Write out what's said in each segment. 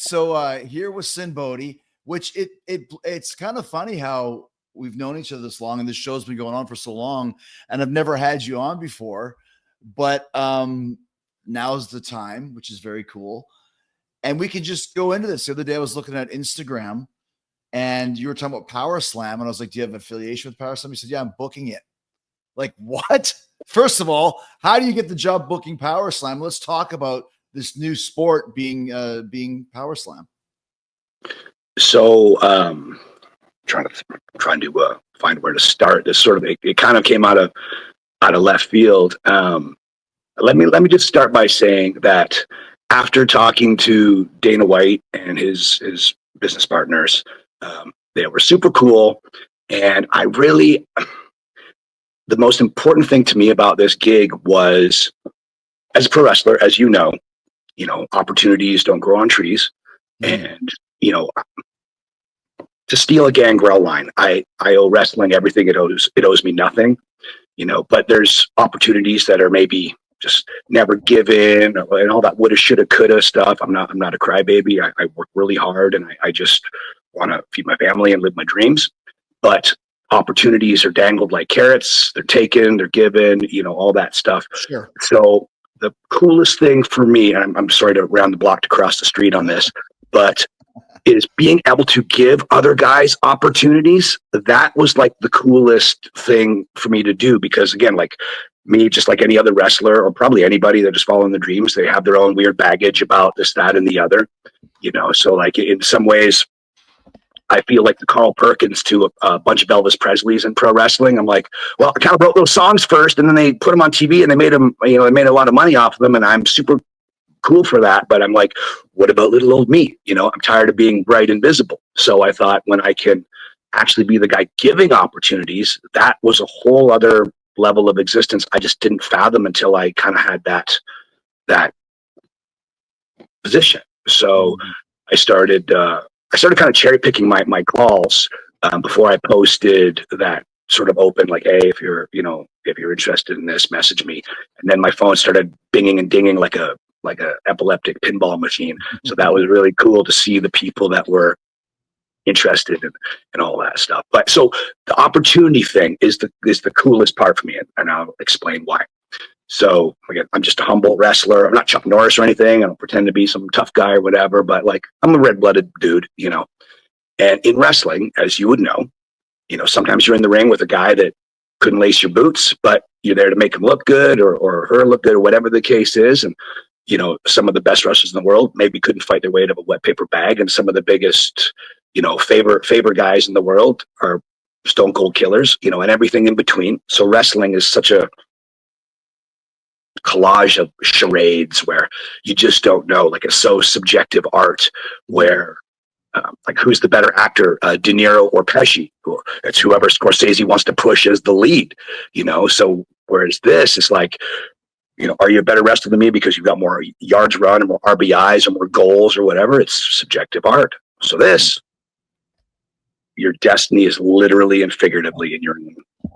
So here was Sinn Bodhi, which it's kind of funny how we've known each other this long, and this show's been going on for so long, and I've never had you on before, but now's the time, which is very cool. And we can just go into this. The other day I was looking at Instagram and you were talking about PowerSlap, and I was like, do you have an affiliation with PowerSlap? You said, yeah, I'm booking it. Like, what? First of all, how do you get the job booking PowerSlap? Let's talk about this new sport being PowerSlap. So trying to find where to start. This sort of it kind of came out of left field. Let me just start by saying that after talking to Dana White and his business partners, they were super cool, and the most important thing to me about this gig was, as a pro wrestler, as you know, opportunities don't grow on trees, and to steal a Gangrel line, I owe wrestling everything. It owes me nothing, but there's opportunities that are maybe just never given, and all that woulda, shoulda, coulda stuff. I'm not a crybaby. I work really hard, and I just want to feed my family and live my dreams. But opportunities are dangled like carrots. They're taken, they're given, all that stuff. Sure. So the coolest thing for me, and I'm sorry to round the block to cross the street on this, but is being able to give other guys opportunities. That was like the coolest thing for me to do, because again, like me, just like any other wrestler or probably anybody that is following the dreams, they have their own weird baggage about this, that, and the other, so like in some ways, I feel like the Carl Perkins to a bunch of Elvis Presleys in pro wrestling. I'm like, well, I kind of wrote those songs first, and then they put them on TV, and they made them, they made a lot of money off of them, and I'm super cool for that. But I'm like, what about little old me? I'm tired of being bright and visible. So I thought, when I can actually be the guy giving opportunities, that was a whole other level of existence I just didn't fathom until I kind of had that position. So I started kind of cherry picking my calls before I posted that sort of open, like, hey, if you're interested in this, message me. And then my phone started binging and dinging like a epileptic pinball machine. So that was really cool to see the people that were interested in all that stuff. But so the opportunity thing is the coolest part for me, and I'll explain why. So again, I'm just a humble wrestler. I'm not Chuck Norris or anything. I don't pretend to be some tough guy or whatever, but like, I'm a red-blooded dude, And in wrestling, as you would know, sometimes you're in the ring with a guy that couldn't lace your boots, but you're there to make him look good or her look good or whatever the case is. And, some of the best wrestlers in the world maybe couldn't fight their way out of a wet paper bag. And some of the biggest, favor guys in the world are stone cold killers, and everything in between. So wrestling is such a collage of charades where you just don't know, like, it's so subjective art where like, who's the better actor, De Niro or Pesci? It's whoever Scorsese wants to push as the lead, so whereas this is like, are you a better wrestler than me because you've got more yards run or more RBIs or more goals or whatever? It's subjective art. So this, your destiny is literally and figuratively in your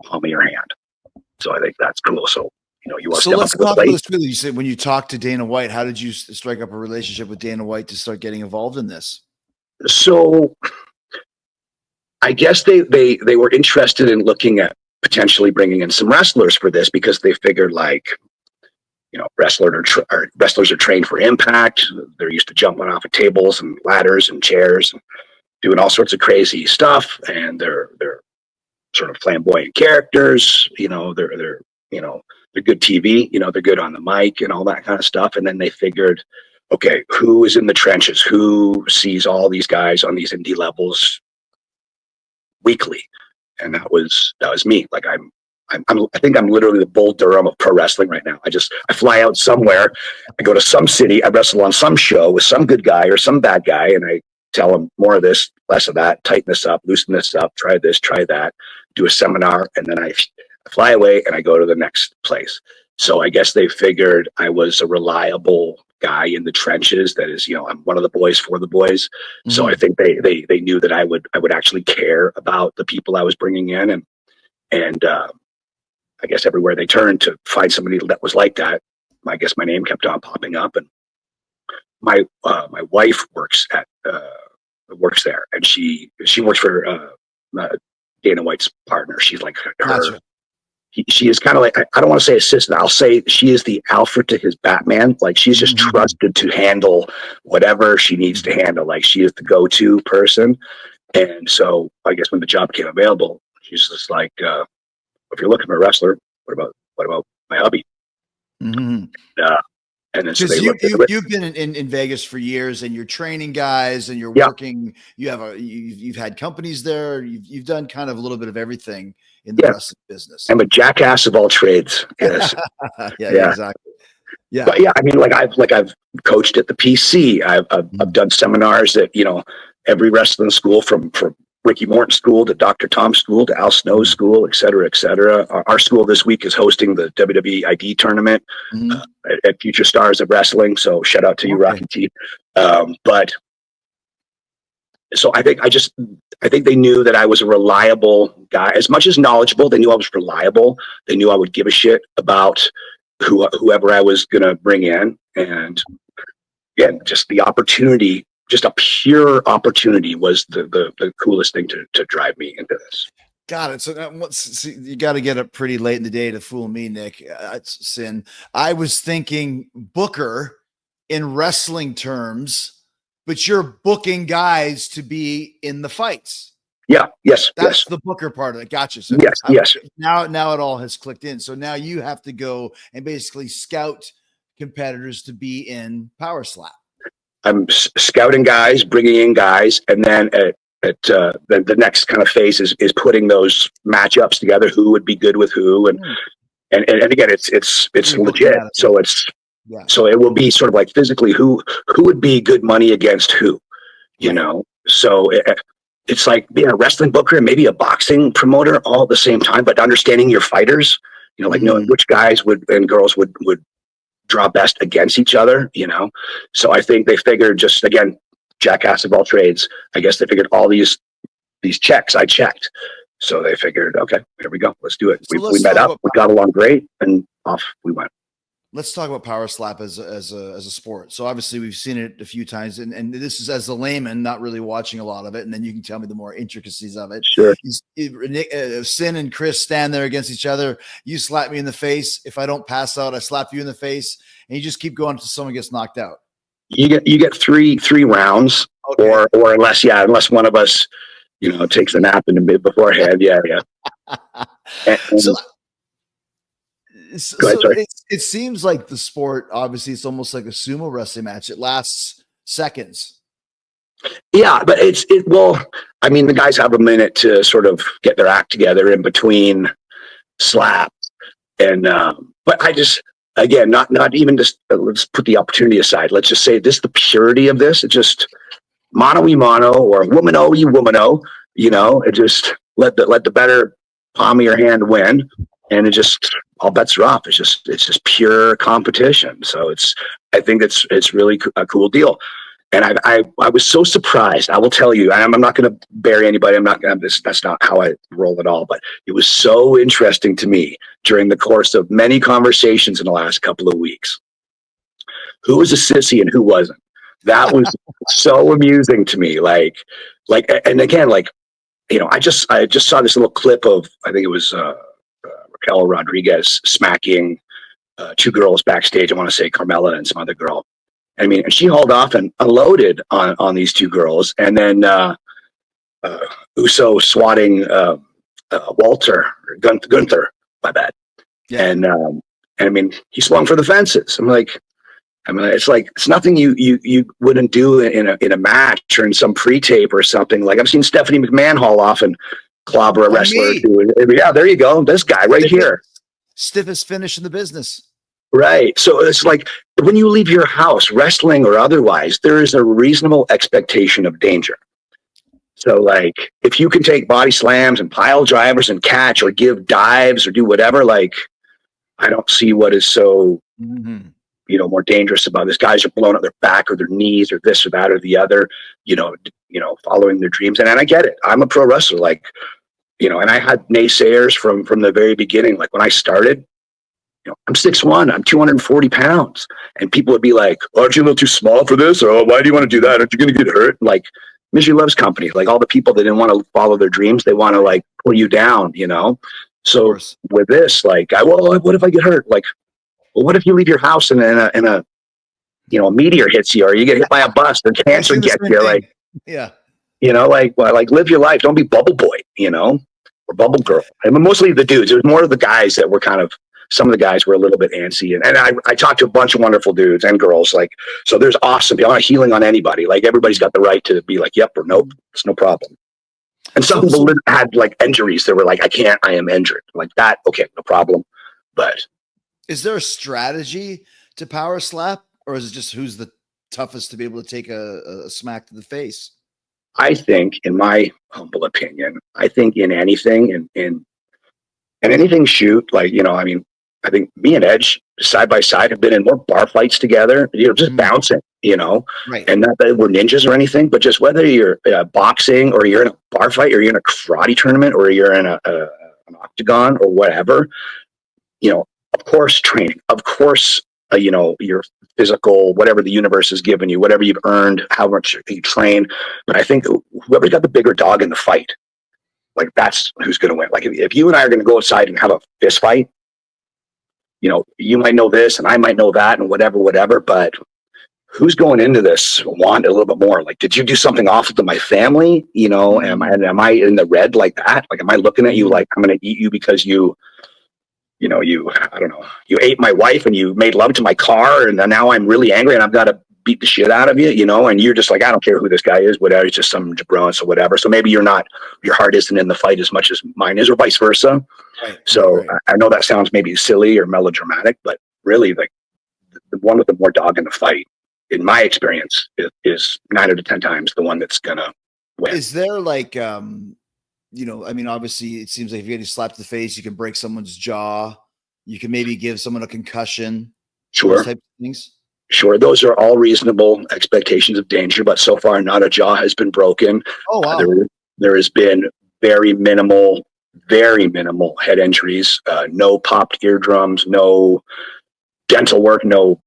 palm of your hand. So I think that's cool. So you want so let's talk about this. Really, you said when you talked to Dana White, how did you strike up a relationship with Dana White to start getting involved in this? So I guess they were interested in looking at potentially bringing in some wrestlers for this, because they figured, like, wrestlers are trained for impact. They're used to jumping off of tables and ladders and chairs and doing all sorts of crazy stuff, and they're sort of flamboyant characters. They're good TV, they're good on the mic and all that kind of stuff. And then they figured, okay, who is in the trenches? Who sees all these guys on these indie levels weekly? And that was me. Like, I think I'm literally the Bull Durham of pro wrestling right now. I fly out somewhere, I go to some city, I wrestle on some show with some good guy or some bad guy, and I tell them more of this, less of that, tighten this up, loosen this up, try this, try that, do a seminar, and then I fly away and I go to the next place. So I guess they figured I was a reliable guy in the trenches. That is, I'm one of the boys for the boys. Mm-hmm. So I think they knew that I would actually care about the people I was bringing in, and I guess everywhere they turned to find somebody that was like that, I guess my name kept on popping up, and my wife works there, and she works for Dana White's partner. She's like her. Gotcha. She is kind of like, I don't want to say assistant. I'll say she is the Alfred to his Batman. Like she's just trusted to handle whatever she needs to handle. Like she is the go-to person. And so I guess when the job became available, she's just like, if you're looking for a wrestler, what about my hubby? Mm-hmm. And then so Because they you've been in Vegas for years, and you're training guys, and you're Yeah. working. You've had companies there. You've done kind of a little bit of everything in the wrestling business. I'm a jackass of all trades. Yes. Yeah, exactly. Yeah, but yeah, I mean, I've coached at the PC. I've done seminars at every wrestling school from Ricky Morton School to Dr. Tom School to Al Snow's school, et cetera, et cetera. Our school this week is hosting the WWE ID tournament at Future Stars of Wrestling. So shout out to you, Rocky T. But so I think they knew that I was a reliable guy. As much as knowledgeable, they knew I was reliable. They knew I would give a shit about whoever I was going to bring in. And again, just the opportunity, just a pure opportunity was the coolest thing to drive me into this. Got it. So you got to get up pretty late in the day to fool me, Nick. It's Sin. I was thinking Booker in wrestling terms, but you're booking guys to be in the fights. Yeah. Yes. That's the Booker part of it. Gotcha. So yes. Now it all has clicked in. So now you have to go and basically scout competitors to be in PowerSlap. I'm scouting guys, bringing in guys, and then the next kind of phase is putting those matchups together. Who would be good with who, and again, it's legit. So so it will be sort of like physically who would be good money against who, So it's like being a wrestling booker and maybe a boxing promoter all at the same time, but understanding your fighters, knowing which guys and girls would draw best against each other, So I think they figured, just again, jackass of all trades, I guess they figured all these checks I checked. So they figured, okay, here we go. Let's do it. So we met up, we got along great, and off we went. Let's talk about PowerSlap as a sport. So obviously we've seen it a few times, and this is as a layman, not really watching a lot of it. And then you can tell me the more intricacies of it. Sure. Sin and Chris stand there against each other. You slap me in the face. If I don't pass out, I slap you in the face, and you just keep going until someone gets knocked out. You get three rounds, or unless one of us, takes a nap in the mid beforehand. Yeah. It seems like the sport, obviously, it's almost like a sumo wrestling match. It lasts seconds. Yeah, but the guys have a minute to sort of get their act together in between slaps, and but I just, again, not even just let's put the opportunity aside. Let's just say the purity of this. It just mano y mano, or womano y womano. It just let the better palm of your hand win. And it just, all bets are off. It's just pure competition. So I think it's really a cool deal. And I was so surprised. I will tell you, I'm not going to bury anybody. That's not how I roll at all. But it was so interesting to me during the course of many conversations in the last couple of weeks. Who was a sissy and who wasn't? That was so amusing to me. And again, I just saw this little clip of, I think it was Raquel Rodriguez smacking two girls backstage. I want to say Carmella and some other girl. I mean, and she hauled off and unloaded on these two girls, and then Uso swatting Gunther. My bad. Yeah. And I mean, he swung for the fences. It's nothing you wouldn't do in a match or in some pre-tape or something. Like, I've seen Stephanie McMahon haul off and clobber a wrestler. Yeah, there you go. This guy right here. Stiffest finish in the business. Right. So it's like when you leave your house, wrestling or otherwise, there is a reasonable expectation of danger. So like, if you can take body slams and pile drivers and catch or give dives or do whatever, like, I don't see what is so more dangerous about this. Guys are blowing up their back or their knees or this or that or the other, following their dreams. And I get it. I'm a pro wrestler, and I had naysayers from the very beginning. Like, when I started, I'm 6'1", I'm 240 pounds. And people would be like, aren't you a little too small for this? Or why do you want to do that? Aren't you going to get hurt? Like, Misery Loves Company. Like, all the people that didn't want to follow their dreams, they want to like pull you down, So with this, like, what if I get hurt? Like, well, what if you leave your house and a meteor hits you, or you get hit by a bus, or cancer gets you? Like, yeah, like live your life. Don't be bubble boy, or bubble girl. I mean, mostly the dudes. It was more of the guys that were kind of. Some of the guys were a little bit antsy, and I talked to a bunch of wonderful dudes and girls. Like, so there's awesome. I'm not healing on anybody. Like, everybody's got the right to be like, yep or nope. It's no problem. And some people had like injuries. They were like, I am injured. Like that. Okay, no problem. But is there a strategy to power slap, or is it just who's the toughest to be able to take a smack to the face? I think, in my humble opinion, in anything, in anything shoot, like, I think me and Edge side by side have been in more bar fights together, just bouncing, right. And not that we're ninjas or anything, but just whether you're boxing or you're in a bar fight or you're in a karate tournament or you're in an octagon or whatever, of course, training, of course, your physical, whatever the universe has given you, whatever you've earned, how much you train. But I think whoever's got the bigger dog in the fight, like, that's who's going to win. Like, if you and I are going to go outside and have a fist fight, you might know this and I might know that and whatever, but who's going into this want a little bit more? Like, did you do something awful to my family? Am I in the red like that? Like, am I looking at you like I'm going to eat you because I don't know, you ate my wife and you made love to my car, and then now I'm really angry and I've got to beat the shit out of you, and you're just like, I don't care who this guy is, whatever, it's just some jabron, so whatever. So maybe your heart isn't in the fight as much as mine is, or vice versa. Right. So right. I know that sounds maybe silly or melodramatic, but really, like, the one with the more dog in the fight, in my experience, is 9 out of 10 times the one that's gonna win. Is there like, obviously it seems like if you're getting slapped in the face, you can break someone's jaw. You can maybe give someone a concussion. Sure. Those types of things. Sure. Those are all reasonable expectations of danger, but so far not a jaw has been broken. Oh, wow. There has been very minimal head injuries, no popped eardrums, no dental work, no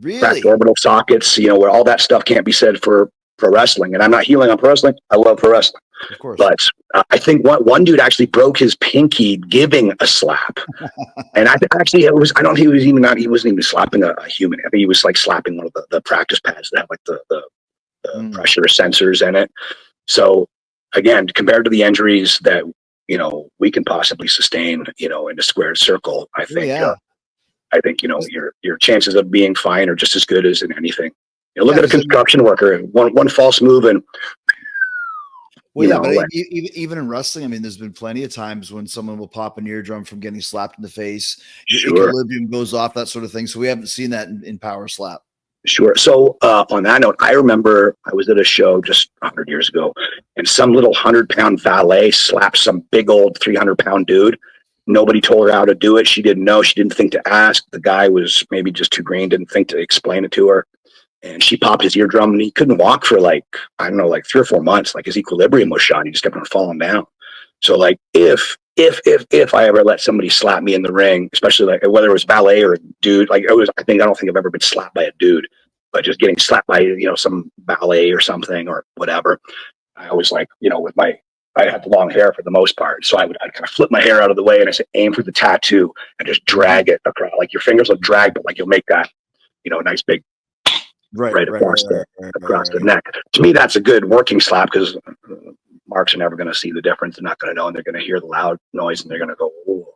cracked orbital sockets, where all that stuff can't be said for pro wrestling. And I'm not healing on pro wrestling. I love pro wrestling. Of course. But I think one dude actually broke his pinky giving a slap. And I actually, he wasn't even slapping a human. I think he was like slapping one of the practice pads that have like the pressure sensors in it. So again, compared to the injuries that, we can possibly sustain, in a squared circle, I think, your chances of being fine are just as good as in anything. Look at a construction worker, one false move and, but even in wrestling, there's been plenty of times when someone will pop an eardrum from getting slapped in the face. Your equilibrium goes off, that sort of thing. So we haven't seen that in PowerSlap. Sure. So on that note, I remember I was at a show just 100 years ago, and some little 100-pound valet slapped some big old 300-pound dude. Nobody told her how to do it. She didn't know. She didn't think to ask. The guy was maybe just too green, didn't think to explain it to her. And she popped his eardrum, and he couldn't walk for like 3 or 4 months. Like, his equilibrium was shot. He just kept on falling down. So like, if I ever let somebody slap me in the ring, especially like whether it was valet or a dude, like I don't think I've ever been slapped by a dude, but just getting slapped by, some valet or something or whatever. I always like, I had the long hair for the most part. So I'd kind of flip my hair out of the way and I said, aim for the tattoo and just drag it across. Like, your fingers will drag, but like you'll make that, nice big across the neck. To me, that's a good working slap, because marks are never going to see the difference. They're not going to know, and they're going to hear the loud noise and they're going to go, "Ooh."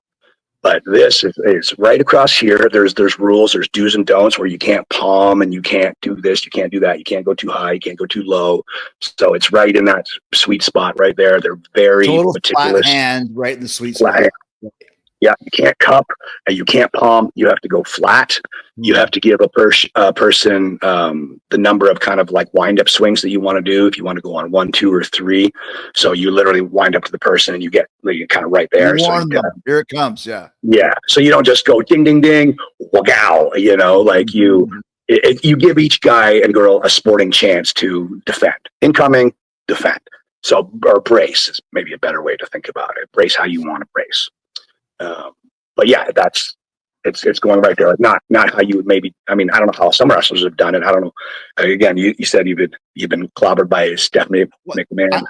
But this is right across here. There's rules, there's do's and don'ts, where you can't palm and you can't do this, you can't do that, you can't go too high, you can't go too low. So it's right in that sweet spot right there. They're very meticulous. Flat hand, right in the sweet spot. Yeah, you can't cup and you can't palm. You have to go flat. You have to give a person the number of kind of like wind up swings that you want to do. If you want to go on 1, 2, or 3, so you literally wind up to the person and you get kind of right there. So here it comes. Yeah. Yeah. So you don't just go ding, ding, ding, wow. Like you give each guy and girl a sporting chance to defend. Incoming, defend. So, or brace is maybe a better way to think about it. Brace how you want to brace. But yeah, that's it's going right there. Like not how you would maybe. I mean, I don't know how some wrestlers have done it. I don't know. Again, you said you've been clobbered by Stephanie McMahon.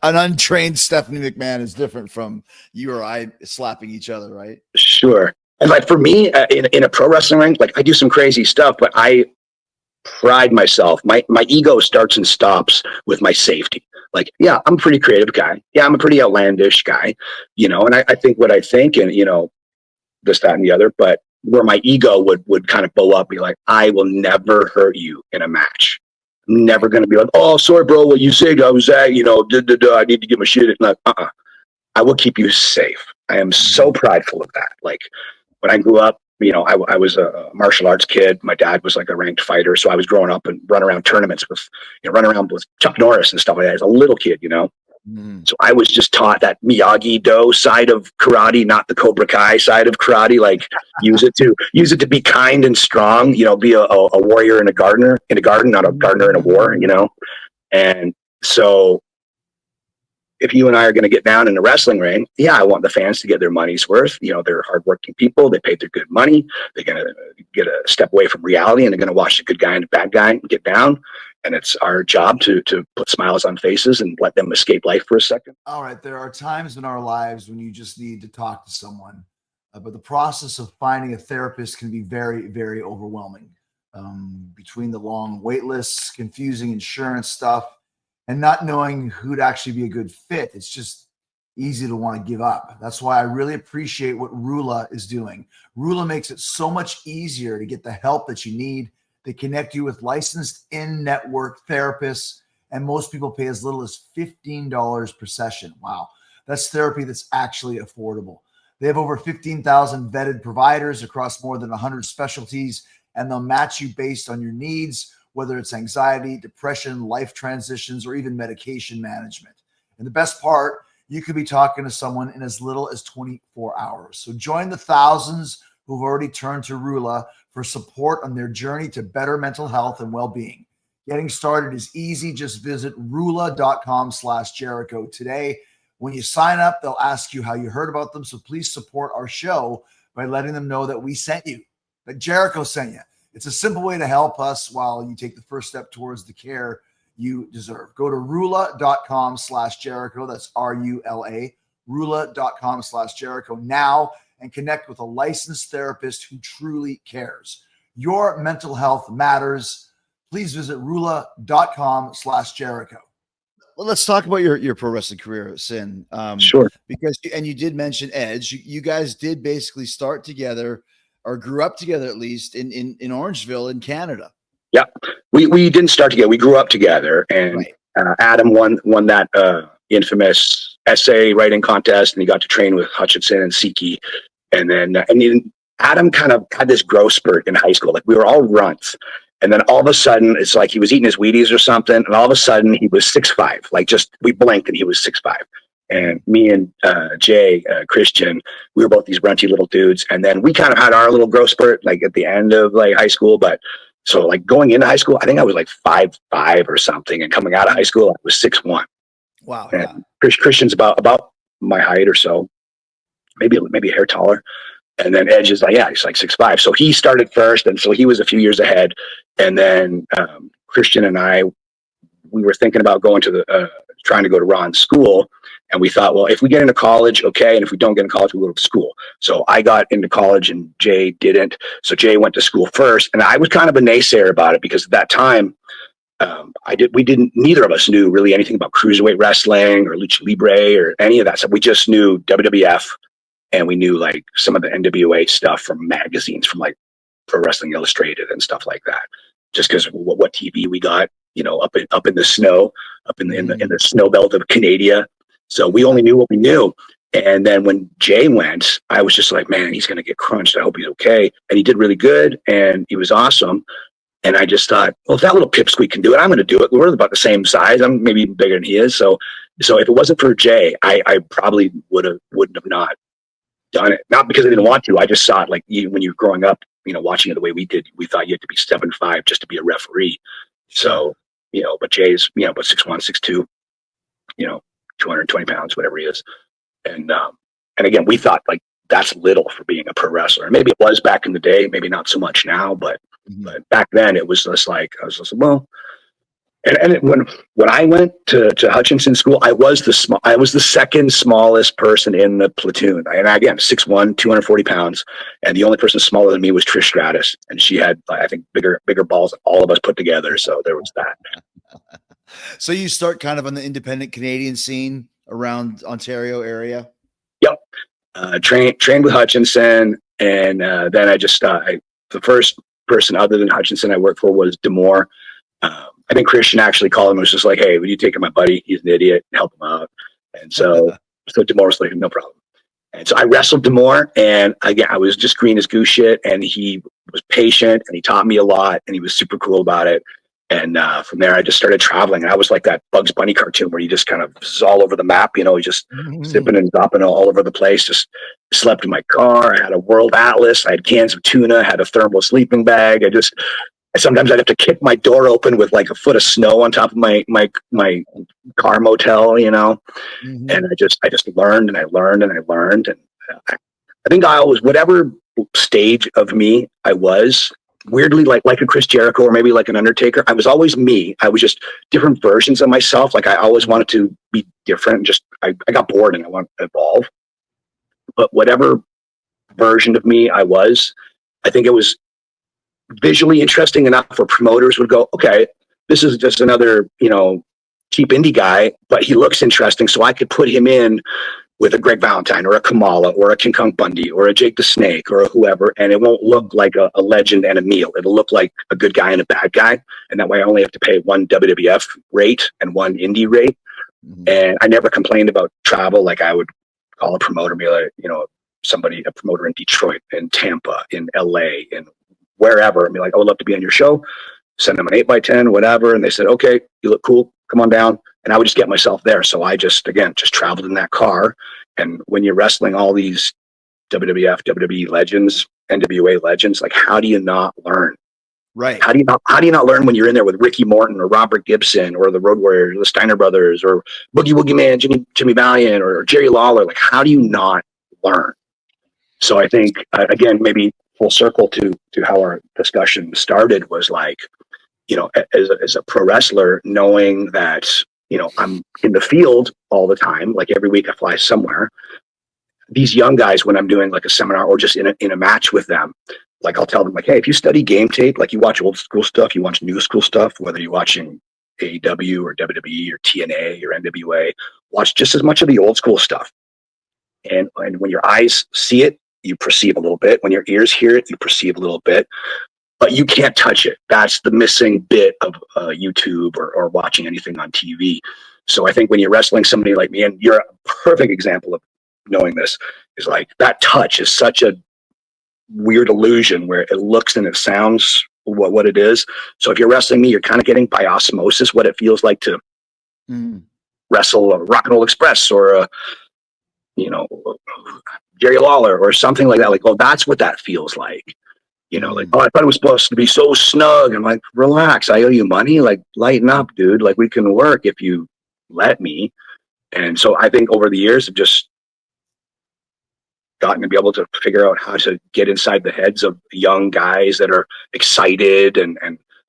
An untrained Stephanie McMahon is different from you or I slapping each other, right? Sure. And like for me, in a pro wrestling ring, like I do some crazy stuff, but I pride myself. My ego starts and stops with my safety. Like, yeah, I'm a pretty creative guy. Yeah, I'm a pretty outlandish guy, and I think what I think, and this, that, and the other, but where my ego would kind of blow up, be like, I will never hurt you in a match. I'm never going to be like, oh, sorry, bro, what you said, I was at, I need to get my shit. Like, I will keep you safe. I am so prideful of that. Like when I grew up, I was a martial arts kid. My dad was like a ranked fighter. So I was growing up and run around tournaments with, run around with Chuck Norris and stuff like that as a little kid, So I was just taught that Miyagi-Do side of karate, not the Cobra Kai side of karate. Like use it to be kind and strong, be a warrior in a garden, not a gardener in a war, And so if you and I are going to get down in a wrestling ring, yeah, I want the fans to get their money's worth. They're hardworking people. They paid their good money. They're going to get a step away from reality, and they're going to watch the good guy and the bad guy get down. And it's our job to put smiles on faces and let them escape life for a second. All right. There are times in our lives when you just need to talk to someone, but the process of finding a therapist can be very, very overwhelming. Between the long wait lists, confusing insurance stuff, and not knowing who'd actually be a good fit, it's just easy to want to give up. That's why I really appreciate what Rula is doing. Rula makes it so much easier to get the help that you need. They connect you with licensed in-network therapists, and most people pay as little as $15 per session. Wow, that's therapy that's actually affordable. They have over 15,000 vetted providers across more than 100 specialties, and they'll match you based on your needs, whether it's anxiety, depression, life transitions, or even medication management. And the best part, you could be talking to someone in as little as 24 hours. So join the thousands who've already turned to Rula for support on their journey to better mental health and well-being. Getting started is easy. Just visit rula.com/Jericho today. When you sign up, they'll ask you how you heard about them. So please support our show by letting them know that we sent you, that Jericho sent you. It's a simple way to help us while you take the first step towards the care you deserve. Go to rula.com/Jericho. That's RULA, rula.com/Jericho now, and connect with a licensed therapist who truly cares. Your mental health matters. Please visit rula.com/Jericho. Well, let's talk about your pro wrestling career, Sinn. Sure. Because, and you did mention Edge. You guys did basically start together, or grew up together at least, in Orangeville in Canada. Yeah, we didn't start together. We grew up together, and Right. Adam won that infamous essay writing contest, and he got to train with Hutchinson and Siki. And then Adam kind of had this growth spurt in high school. Like we were all runts. And then all of a sudden, it's like he was eating his Wheaties or something. And all of a sudden, he was 6'5". Like just, we blinked and he was 6'5". And me and Jay, Christian, we were both these brunchy little dudes. And then we kind of had our little growth spurt, like at the end of like high school. But so like going into high school, I think I was like 5'5" or something. And coming out of high school, I was 6'1". Wow. And Yeah. Christian's about my height or so, maybe a hair taller. And then Edge is like, yeah, he's like 6'5". So he started first. And so he was a few years ahead. And then Christian and I, we were thinking about going to trying to go to Ron's school. And we thought, well, if we get into college, okay. And if we don't get into college, we go to school. So I got into college and Jay didn't. So Jay went to school first. And I was kind of a naysayer about it because at that time, neither of us knew really anything about cruiserweight wrestling or lucha libre or any of that stuff. We just knew WWF. And we knew like some of the NWA stuff from magazines, from like Pro Wrestling Illustrated and stuff like that. Just because what TV we got, up in the snow, up in the snow belt of Canada. So we only knew what we knew. And then when Jay went, I was just like, man, he's going to get crunched. I hope he's okay. And he did really good, and he was awesome. And I just thought, well, if that little pipsqueak can do it, I'm going to do it. We're about the same size. I'm maybe even bigger than he is. So if it wasn't for Jay, I probably wouldn't have not done it. Not because I didn't want to. I just saw it like when you're growing up, watching it the way we did, we thought you had to be 7'5" just to be a referee. So, but Jay's, but 6'1", 6'2", 220 pounds, whatever he is. And again, we thought like that's little for being a pro wrestler. Maybe it was back in the day, maybe not so much now, but back then it was just like, I was just, well, when I went to Hutchinson School, I was the second smallest person in the platoon. And again, 6'1", 240 pounds. And the only person smaller than me was Trish Stratus. And she had, I think, bigger balls than all of us put together. So there was that. So you start kind of on the independent Canadian scene around Ontario area? Yep. Trained with Hutchinson. And then I just, the first person other than Hutchinson I worked for was D'Amore. I think Christian actually called him and was just like, hey, would you take my buddy? He's an idiot. Help him out. And so D'Amore was like, no problem. And so I wrestled D'Amore, and again, I was just green as goose shit, and he was patient, and he taught me a lot, and he was super cool about it. And from there, I just started traveling. And I was like that Bugs Bunny cartoon where you just kind of was all over the map, you know, you just zipping and dropping all over the place. Just slept in my car. I had a World Atlas. I had cans of tuna. I had a thermal sleeping bag. Sometimes I'd have to kick my door open with like a foot of snow on top of my car motel, you know. And I just learned and I learned and I learned. And I think I always, whatever stage of me I was, weirdly like a Chris Jericho or maybe like an Undertaker, I was always me. I was just different versions of myself. Like I always wanted to be different. Just I got bored and I wanted to evolve. But whatever version of me I was, I think it was visually interesting enough where promoters would go, okay, this is just another, you know, cheap indie guy, but he looks interesting. So I could put him in with a Greg Valentine or a Kamala or a King Kong Bundy or a Jake the Snake or a whoever. And it won't look like a legend and a meal. It'll look like a good guy and a bad guy. And that way I only have to pay one WWF rate and one indie rate. And I never complained about travel. Like I would call a promoter, be like, you know, a promoter in Detroit, in Tampa, in LA, in wherever, and be like, I would love to be on your show. Send them an 8x10, whatever. And they said, okay, you look cool. Come on down. And I would just get myself there. So I just traveled in that car. And when you're wrestling all these WWF, WWE legends, NWA legends, like how do you not learn? Right. How do you not learn when you're in there with Ricky Morton or Robert Gibson or the Road Warriors, the Steiner Brothers, or Boogie Woogie Man, Jimmy Valiant, or Jerry Lawler? Like, how do you not learn? So I think, again, maybe full circle to how our discussion started was like, you know, as a pro wrestler, knowing that, you know, I'm in the field all the time, like every week I fly somewhere. These young guys, when I'm doing like a seminar or just in a match with them, like I'll tell them like, hey, if you study game tape, like you watch old school stuff, you watch new school stuff, whether you're watching AEW or WWE or TNA or NWA, watch just as much of the old school stuff. And when your eyes see it, you perceive a little bit. When your ears hear it, you perceive a little bit, but you can't touch it. That's the missing bit of YouTube or watching anything on TV. So I think when you're wrestling somebody like me, and you're a perfect example of knowing this, is like that touch is such a weird illusion where it looks and it sounds what it is. So if you're wrestling me, you're kind of getting by osmosis what it feels like to wrestle a Rock and Roll Express or a, you know, Jerry Lawler or something like that. Like, oh, that's what that feels like. You know, like, oh, I thought it was supposed to be so snug. I'm like, relax. I owe you money. Like, lighten up, dude. Like, we can work if you let me. And so I think over the years, I've just gotten to be able to figure out how to get inside the heads of young guys that are excited and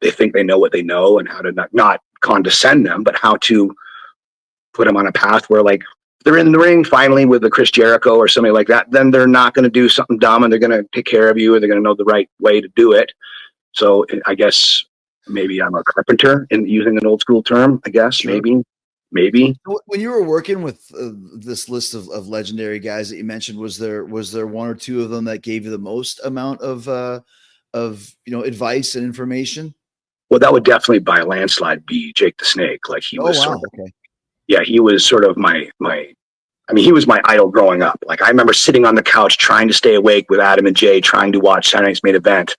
they think they know what they know, and how to not condescend them, but how to put them on a path where, like, they're in the ring finally with a Chris Jericho or somebody like that, then they're not going to do something dumb, and they're going to take care of you, or they're going to know the right way to do it. So I guess maybe I'm a carpenter, in using an old school term, I guess. Sure. Maybe. When you were working with this list of legendary guys that you mentioned, was there one or two of them that gave you the most amount of you know, advice and information? Well, that would definitely by a landslide be Jake the Snake. Like he was sort of, okay. Yeah, he was sort of I mean, he was my idol growing up. Like I remember sitting on the couch trying to stay awake with Adam and Jay, trying to watch Saturday Night's Main Event,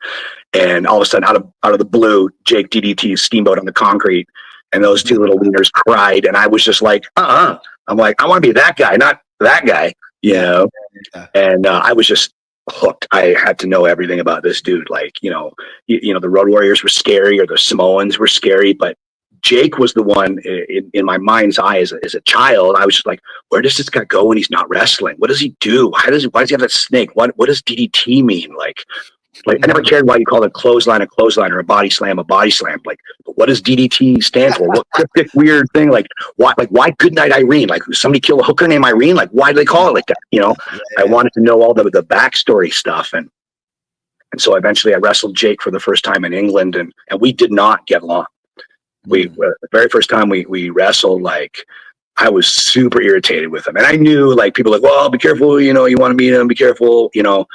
and all of a sudden, out of the blue, Jake DDT Steamboat on the concrete, and those two little wieners cried, and I was just like, I'm like, I want to be that guy, not that guy, you know. Yeah. And I was just hooked. I had to know everything about this dude. Like, you know, the Road Warriors were scary, or the Samoans were scary, but Jake was the one in my mind's eye as a child. I was just like, where does this guy go when he's not wrestling? What does he do? Why does he have that snake? What does DDT mean? Like I never cared why you call it a clothesline or a body slam a body slam. Like, what does DDT stand for? What cryptic weird thing? Like why Goodnight Irene? Like, somebody kill a hooker named Irene? Like, why do they call it like that? You know, I wanted to know all the backstory stuff. And so eventually I wrestled Jake for the first time in England, and we did not get along. The very first time we wrestled, like, I was super irritated with him. And I knew, like, people like, well, be careful, you know, you want to meet him, be careful, don't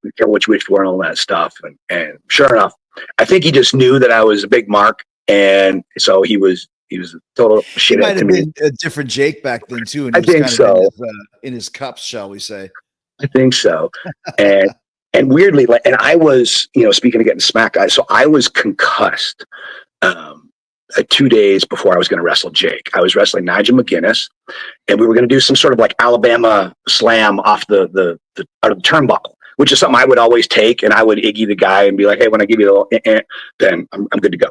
be careful what you wish for and all that stuff. And sure enough, I think he just knew that I was a big mark. And so he was a total shit. He might have been a different Jake back then too. And I think so. In his cups, shall we say. I think so. And weirdly, like, and I was, speaking of getting smacked, so I was concussed 2 days before I was going to wrestle Jake. I was wrestling Nigel McGuinness, and we were going to do some sort of like Alabama slam off the out of the turnbuckle, which is something I would always take, and I would Iggy the guy and be like, hey, when I give you the then I'm good to go.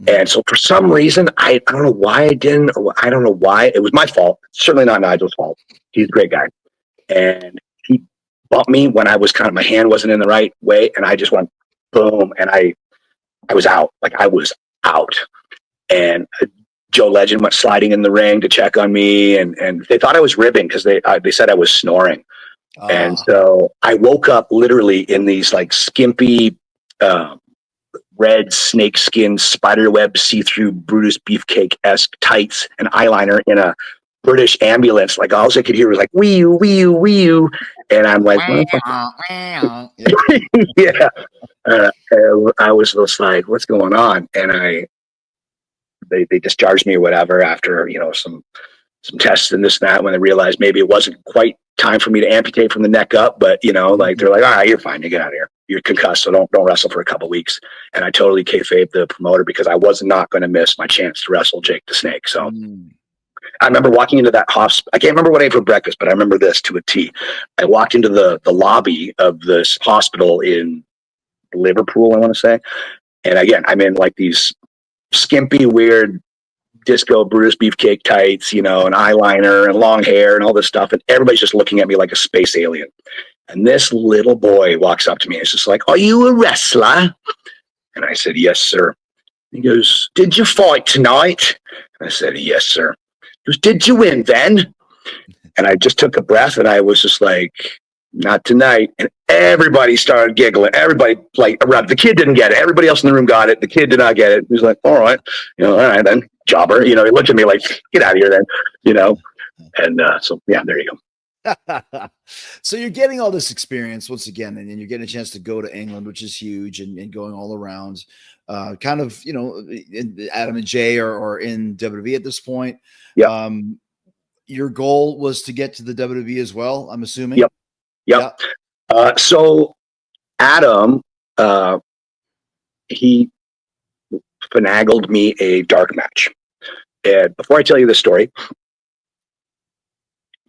And so for some reason, I don't know why I didn't, or I don't know why. It was my fault. Certainly not Nigel's fault. He's a great guy. And he bumped me when I was my hand wasn't in the right way, and I just went boom, and I was out. Like, I was out. And Joe Legend went sliding in the ring to check on me, and they thought I was ribbing because they said I was snoring. And so I woke up literally in these like skimpy red snakeskin spiderweb see-through Brutus Beefcake-esque tights and eyeliner in a British ambulance. Like, all I could hear was like, wee you, wee you, wee you. And I'm like, yeah. I was just like, what's going on? And they discharged me or whatever after, some tests and this and that, when they realized maybe it wasn't quite time for me to amputate from the neck up, but like, they're like, all right, you're fine, you get out of here. You're concussed, so don't wrestle for a couple of weeks. And I totally kayfabed the promoter because I was not going to miss my chance to wrestle Jake the Snake. So I remember walking into that hospital. I can't remember what I ate for breakfast, but I remember this to a T. I walked into the lobby of this hospital in Liverpool, I want to say. And again, I'm in like these skimpy, weird disco Brutus Beefcake tights, and eyeliner and long hair and all this stuff. And everybody's just looking at me like a space alien. And this little boy walks up to me and it's just like, are you a wrestler? And I said, yes, sir. He goes, did you fight tonight? And I said, yes, sir. He goes, did you win then? And I just took a breath and I was just like, not tonight. And everybody started giggling. Everybody, like, around. The kid didn't get it. Everybody else in the room got it. The kid did not get it. He was like, all right, all right then, jobber. He looked at me like, get out of here then, And so, yeah, there you go. So you're getting all this experience once again, and you're getting a chance to go to England, which is huge, and going all around, kind of, Adam and Jay are in WWE at this point. Yeah. Your goal was to get to the WWE as well, I'm assuming. Yep. So Adam, he finagled me a dark match. And before I tell you this story,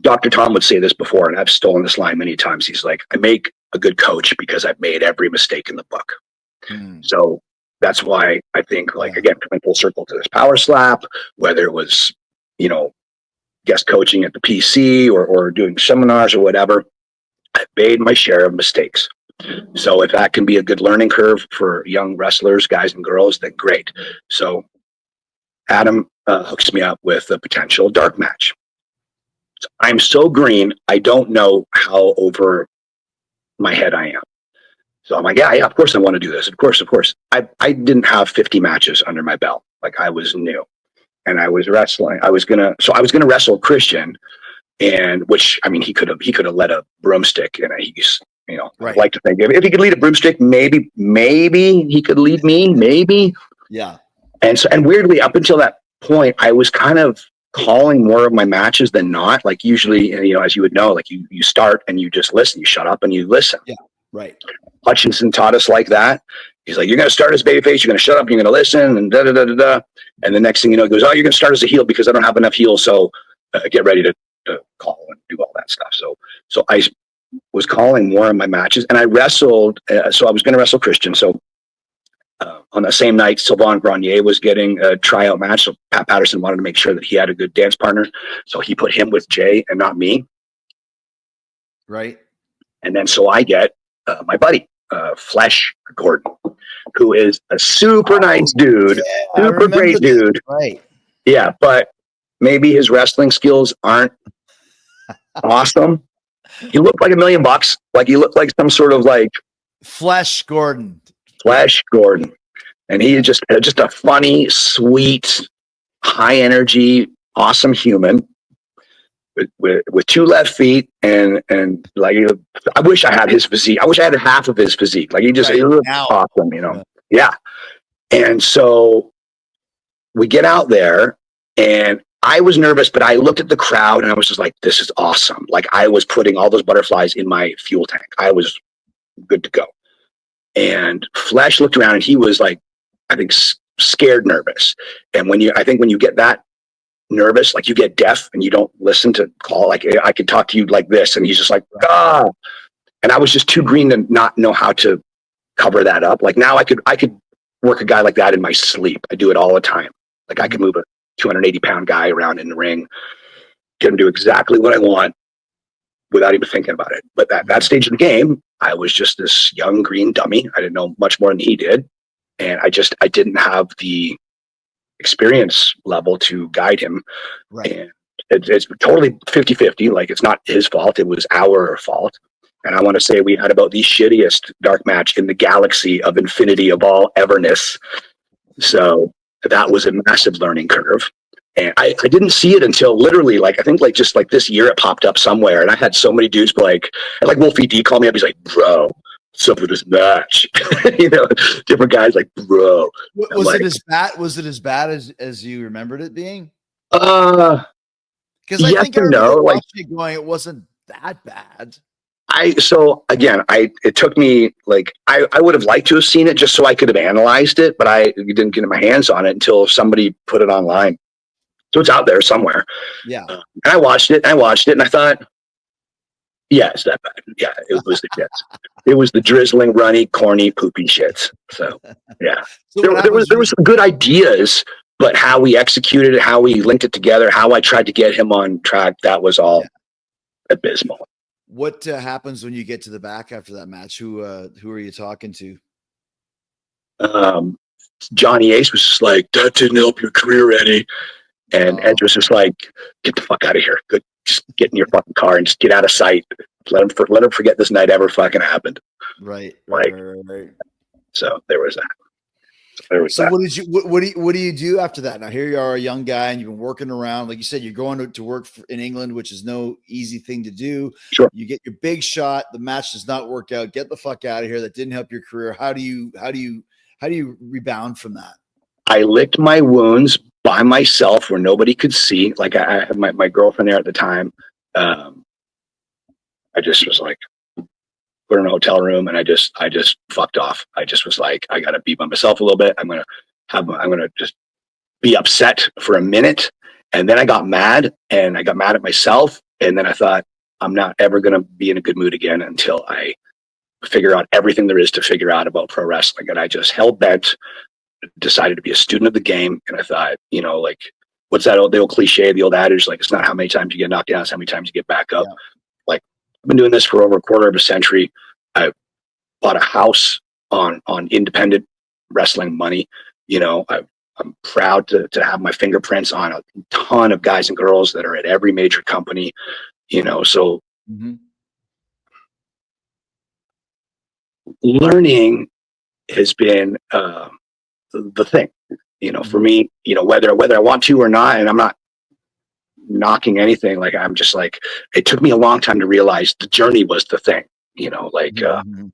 Dr. Tom would say this before, and I've stolen this line many times. He's like, I make a good coach because I've made every mistake in the book. So that's why I think, like, again, coming full circle to this PowerSlap, whether it was, guest coaching at the PC or doing seminars or whatever, I've made my share of mistakes. So if that can be a good learning curve for young wrestlers, guys and girls, then great. So Adam hooks me up with a potential dark match. So I'm so green, I don't know how over my head I am. So I'm like, yeah, of course I want to do this. Of course. I didn't have 50 matches under my belt. Like, I was new. And I was wrestling. I was gonna wrestle Christian, and which, I mean, he could have led a broomstick, and he's, right. I'd like to think if he could lead a broomstick, maybe he could lead me, maybe. Yeah. And weirdly, up until that point, I was kind of calling more of my matches than not. Like, usually, as you would know, like, you start and you just listen, you shut up and you listen. Yeah. Right. Hutchinson taught us like that. He's like, you're going to start as babyface, you're going to shut up, you're going to listen, and da-da-da-da-da. And the next thing you know, he goes, oh, you're going to start as a heel because I don't have enough heels, so get ready to call and do all that stuff. So I was calling more of my matches, and I wrestled, so I was going to wrestle Christian. So On the same night, Sylvain Grenier was getting a tryout match. So Pat Patterson wanted to make sure that he had a good dance partner. So he put him with Jay and not me. Right. And then so I get my buddy, Flesh Gordon, who is a super nice dude, super great dude. Right. Yeah, but maybe his wrestling skills aren't awesome. He looked like $1 million. Like he looked like some sort of like Flesh Gordon. Flesh Gordon. And he just a funny, sweet, high energy, awesome human with 2 left feet and like I wish I had his physique. I wish I had half of his physique. Like he looked awesome, you know. Yeah. And so we get out there and I was nervous, but I looked at the crowd and I was just like, this is awesome. Like I was putting all those butterflies in my fuel tank. I was good to go. And Flesh looked around and he was like, I think scared nervous. And when you get that nervous, like you get deaf and you don't listen to call, like I could talk to you like this. And he's just like, ah. And I was just too green to not know how to cover that up. Like now I could work a guy like that in my sleep. I do it all the time. Like I could move a 280-pound guy around in the ring, get him to do exactly what I want without even thinking about it. But that stage of the game, I was just this young green dummy. I didn't know much more than he did. And I didn't have the experience level to guide him. Right. And it's totally 50-50. Like it's not his fault. It was our fault. And I want to say we had about the shittiest dark match in the galaxy of infinity of all everness. So that was a massive learning curve. And I didn't see it until literally, like, I think like just like this year it popped up somewhere. And I had so many dudes like Wolfie D called me up. He's like, bro, what's up with this match? You know, different guys like, bro. Was it as bad as you remembered it being? Because I think I remember watching it going, it wasn't that bad. It took me like I would have liked to have seen it just so I could have analyzed it, but I didn't get my hands on it until somebody put it online. So it's out there somewhere. Yeah. And I watched it and I thought, yeah, it's that bad. Yeah, it was the shits. It was the drizzling, runny, corny, poopy shits. So yeah. So there was some good ideas, but how we executed it, how we linked it together, how I tried to get him on track, that was all abysmal. What happens when you get to the back after that match? Who are you talking to? Johnny Ace was just like, that didn't help your career, Eddie. And Edge was just like, get the fuck out of here. Good, just get in your fucking car and just get out of sight. Let him forget this night ever fucking happened. Right. So there was that. What do you do after that? Now here you are, a young guy, and you've been working around. Like you said, you're going to work in England, which is no easy thing to do. Sure. You get your big shot. The match does not work out. Get the fuck out of here. That didn't help your career. How do you rebound from that? I licked my wounds by myself where nobody could see. Like I had my girlfriend there at the time. I just was like, put her in a hotel room, and I just fucked off. I just was like, I gotta be by myself a little bit. I'm gonna just be upset for a minute, and then I got mad, and I got mad at myself, and then I thought, I'm not ever gonna be in a good mood again until I figure out everything there is to figure out about pro wrestling. And I just hell bent, decided to be a student of the game, and I thought, you know, like, what's the old cliche, the old adage, like, it's not how many times you get knocked down, it's how many times you get back up. Yeah. Like, I've been doing this for over a quarter of a century. I bought a house on independent wrestling money. You know, I'm proud to have my fingerprints on a ton of guys and girls that are at every major company, you know, so learning has been the thing, you know, for me, you know, whether I want to or not. And I'm not knocking anything. Like, I'm just like, it took me a long time to realize the journey was the thing, you know, like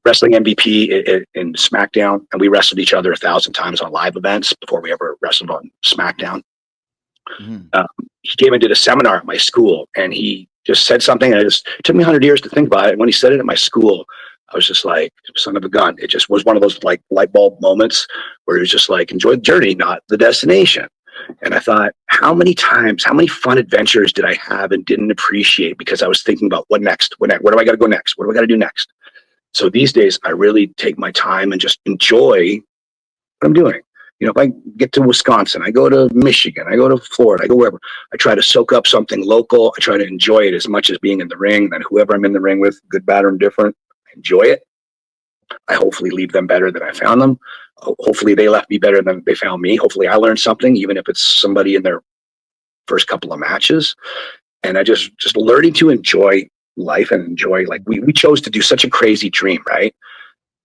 wrestling MVP in SmackDown, and we wrestled each other 1,000 times on live events before we ever wrestled on SmackDown. He came and did a seminar at my school, and he just said something, and it took me 100 years to think about it. And when he said it at my school, I was just like, son of a gun. It just was one of those like light bulb moments where it was just like, enjoy the journey, not the destination. And I thought, how many fun adventures did I have and didn't appreciate because I was thinking about what next? Where do I got to go next? What do I got to do next? So these days, I really take my time and just enjoy what I'm doing. You know, if I get to Wisconsin, I go to Michigan, I go to Florida, I go wherever. I try to soak up something local. I try to enjoy it as much as being in the ring. Then whoever I'm in the ring with, good, bad, or indifferent, enjoy it. I hopefully leave them better than I found them. Hopefully they left me better than they found me. Hopefully I learned something, even if it's somebody in their first couple of matches. And I just learning to enjoy life and enjoy, like we chose to do such a crazy dream, right?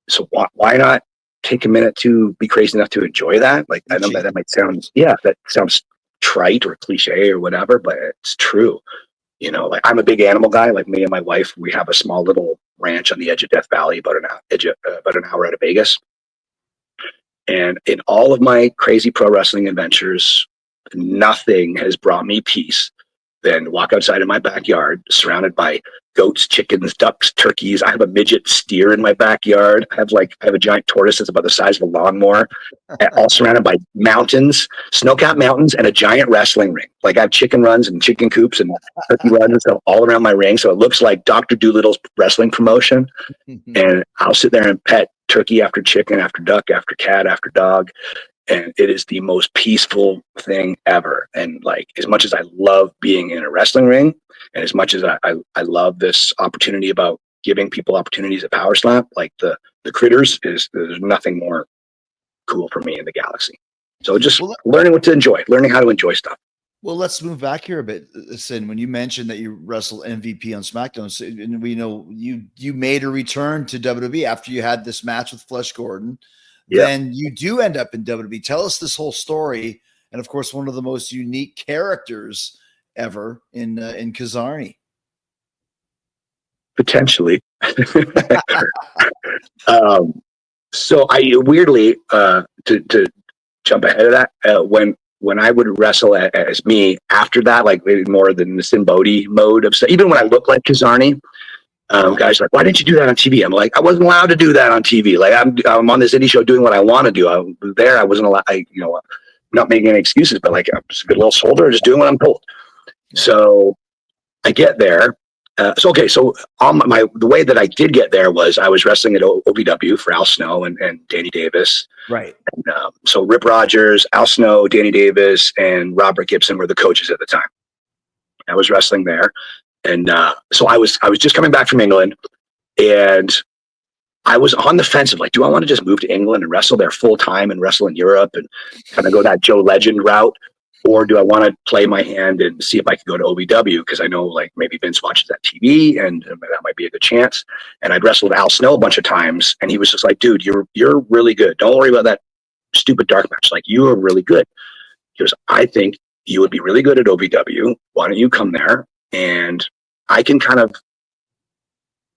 So why not take a minute to be crazy enough to enjoy that? Like, I know that might sound, that sounds trite or cliche or whatever, but it's true. You know, like I'm a big animal guy. Like me and my wife, we have a small little ranch on the edge of Death Valley, about an hour out of Vegas. And in all of my crazy pro wrestling adventures, nothing has brought me peace than walk outside in my backyard, surrounded by goats, chickens, ducks, turkeys. I have a midget steer in my backyard. I have a giant tortoise that's about the size of a lawnmower, all surrounded by mountains, snow-capped mountains, and a giant wrestling ring. Like I have chicken runs and chicken coops and turkey runs and stuff all around my ring. So it looks like Dr. Doolittle's wrestling promotion. And I'll sit there and pet turkey after chicken, after duck, after cat, after dog. And it is the most peaceful thing ever. And like, as much as I love being in a wrestling ring, and as much as I love this opportunity about giving people opportunities at PowerSlap, like the critters, there's nothing more cool for me in the galaxy. So just learning what to enjoy, learning how to enjoy stuff. Well, let's move back here a bit, Sinn. When you mentioned that you wrestled MVP on SmackDown, so, and we know you made a return to WWE after you had this match with Flesh Gordon. Then you do end up in WWE. Tell us this whole story, and of course, one of the most unique characters ever in Kizarny. Potentially. So I weirdly to jump ahead of that, when I would wrestle as me after that, like more than the Sinn Bodhi mode of stuff, even when I look like Kizarny. Guys are like, why didn't you do that on TV? I'm like, I wasn't allowed to do that on TV. Like I'm on this indie show doing what I want to do. I was there. I wasn't allowed. Not making any excuses, but like I'm just a good little soldier, just doing what I'm told. Yeah. So I get there. So the way that I did get there was I was wrestling at OVW for Al Snow and Danny Davis. Right. And, so Rip Rogers, Al Snow, Danny Davis, and Robert Gibson were the coaches at the time. I was wrestling there. And so I was just coming back from England, and I was on the fence of like, do I want to just move to England and wrestle there full time and wrestle in Europe and kind of go that Joe Legend route, or do I want to play my hand and see if I could go to OVW, because I know like maybe Vince watches that TV and that might be a good chance. And I'd wrestled Al Snow a bunch of times, and he was just like, dude, you're really good. Don't worry about that stupid dark match. Like, you are really good. He goes, I think you would be really good at OVW. Why don't you come there? And I can kind of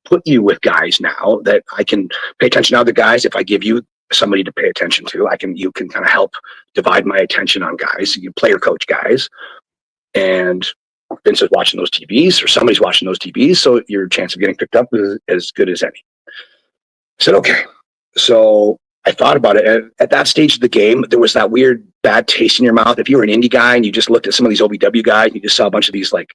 put you with guys now that I can pay attention to other guys. If I give you somebody to pay attention to, you can kind of help divide my attention on guys. You player coach guys, and Vince is watching those TVs, or somebody's watching those TVs. So your chance of getting picked up is as good as any. I said, okay. So I thought about it. At that stage of the game, there was that weird bad taste in your mouth. If you were an indie guy and you just looked at some of these OVW guys, you just saw a bunch of these like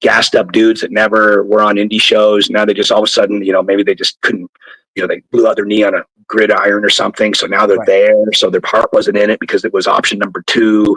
gassed up dudes that never were on indie shows. Now they just all of a sudden, maybe they just couldn't, they blew out their knee on a gridiron or something. So now they're there. So their part wasn't in it because it was option number 2.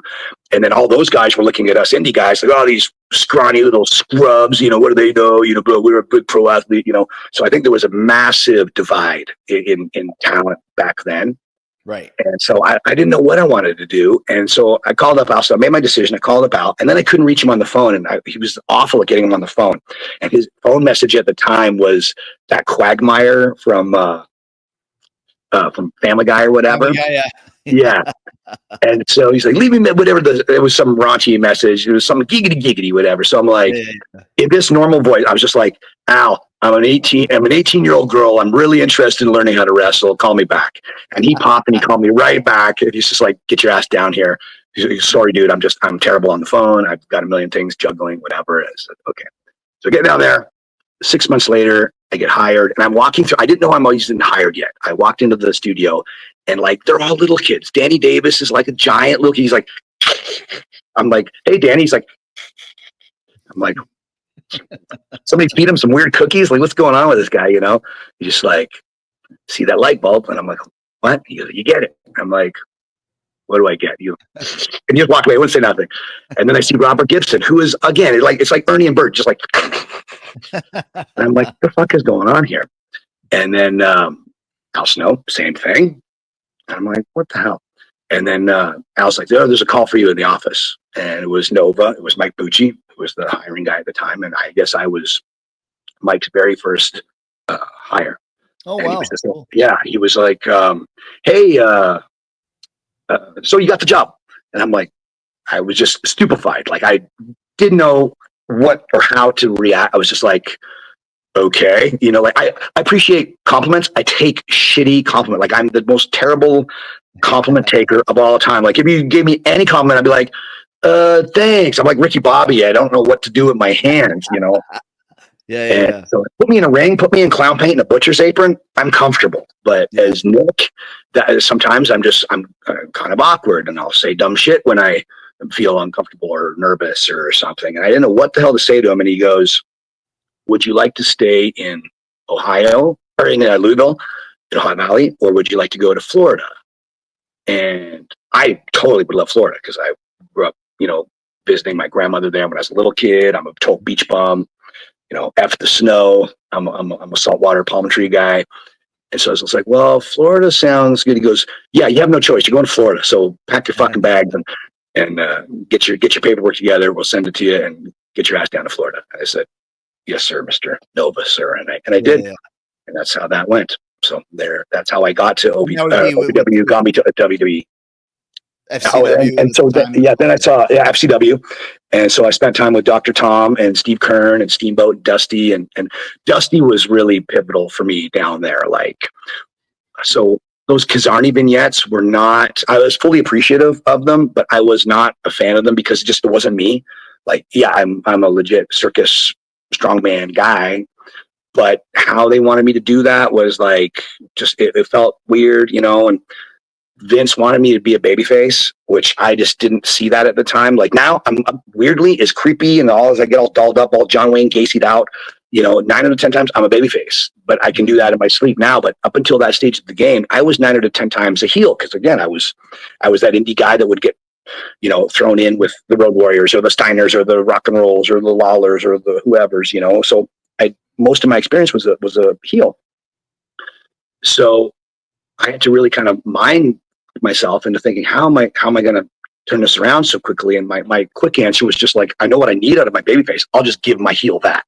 And then all those guys were looking at us indie guys like, oh, these scrawny little scrubs, what do they know? We're a good pro athlete, So I think there was a massive divide in talent back then. Right. And so I didn't know what I wanted to do. And so I called up Al. So I made my decision. I called up Al, and then I couldn't reach him on the phone. And he was awful at getting him on the phone. And his phone message at the time was that Quagmire from Family Guy or whatever. Yeah. And so he's like, leave me, whatever. It was some raunchy message. It was some giggity, whatever. So I'm like, in this normal voice, I was just like, Al, I'm an 18-year-old girl. I'm really interested in learning how to wrestle. Call me back. And he popped and he called me right back. And he's just like, get your ass down here. He's like, sorry, dude. I'm terrible on the phone. I've got a million things juggling, whatever. I said, okay. So I get down there. 6 months later, I get hired, and I'm walking through. I didn't know I'm always hired yet. I walked into the studio, and like, they're all little kids. Danny Davis is like a giant little kid. He's like, I'm like, hey, Danny. He's like, I'm like, somebody feed him some weird cookies. Like, what's going on with this guy? He's just like, see that light bulb? And I'm like, what? He goes, you get it. I'm like, What do I get? You and you just walk away. I wouldn't say nothing. And then I see Robert Gibson, who is again it's like Ernie and Bert, just like. And I'm like, what the fuck is going on here? And then Al Snow, same thing. And I'm like, what the hell? And then Al's like, oh, there's a call for you in the office. And it was Nova. It was Mike Bucci, who was the hiring guy at the time. And I guess I was Mike's very first hire. Oh, and wow. Cool. Yeah. He was like, hey, so you got the job. And I'm like, I was just stupefied. Like I didn't know what or how to react. I was just like, okay, like I appreciate compliments. I take shitty compliment. Like I'm the most terrible compliment taker of all time. Like if you gave me any compliment, I'd be like, thanks. I'm like Ricky Bobby. I don't know what to do with my hands, Yeah. So put me in a ring, put me in clown paint and a butcher's apron. I'm comfortable. But as Nick, sometimes I'm kind of awkward and I'll say dumb shit when I feel uncomfortable or nervous or something. And I didn't know what the hell to say to him. And he goes, would you like to stay in Ohio or in Louisville, in Ohio Valley, or would you like to go to Florida? And I totally would love Florida because I grew up, visiting my grandmother there when I was a little kid. I'm a total beach bum, F the snow. I'm a saltwater palm tree guy. And so I was like, well, Florida sounds good. He goes, yeah, you have no choice. You're going to Florida. So pack your fucking bags and get your paperwork together. We'll send it to you and get your ass down to Florida. And I said, yes, sir, Mr. Nova, sir. And I did. Yeah. And that's how that went. So that's how I got to OVW, got me to WWE. FCW. And so then I saw FCW. And so I spent time with Dr. Tom and Steve Kern and Steamboat and Dusty. And Dusty was really pivotal for me down there. Like, so those Kizarny vignettes were not, I was fully appreciative of them, but I was not a fan of them because it wasn't me. Like, yeah, I'm a legit circus strongman guy, but how they wanted me to do that was like, just, it felt weird, and Vince wanted me to be a babyface, which I just didn't see that at the time. Like now I'm weirdly as creepy and all as I get all dolled up, all John Wayne Gacy'd out, 9 out of 10 times I'm a babyface, but I can do that in my sleep now. But up until that stage of the game, I was 9 out of 10 times a heel. Cause again, I was that indie guy that would get, thrown in with the Road Warriors or the Steiners or the Rock and Rolls or the Lawlers or the whoever's, so most of my experience was a heel. So I had to really kind of mind myself into thinking, how am I going to turn this around so quickly? And my quick answer was just like, I know what I need out of my babyface. I'll just give my heel that.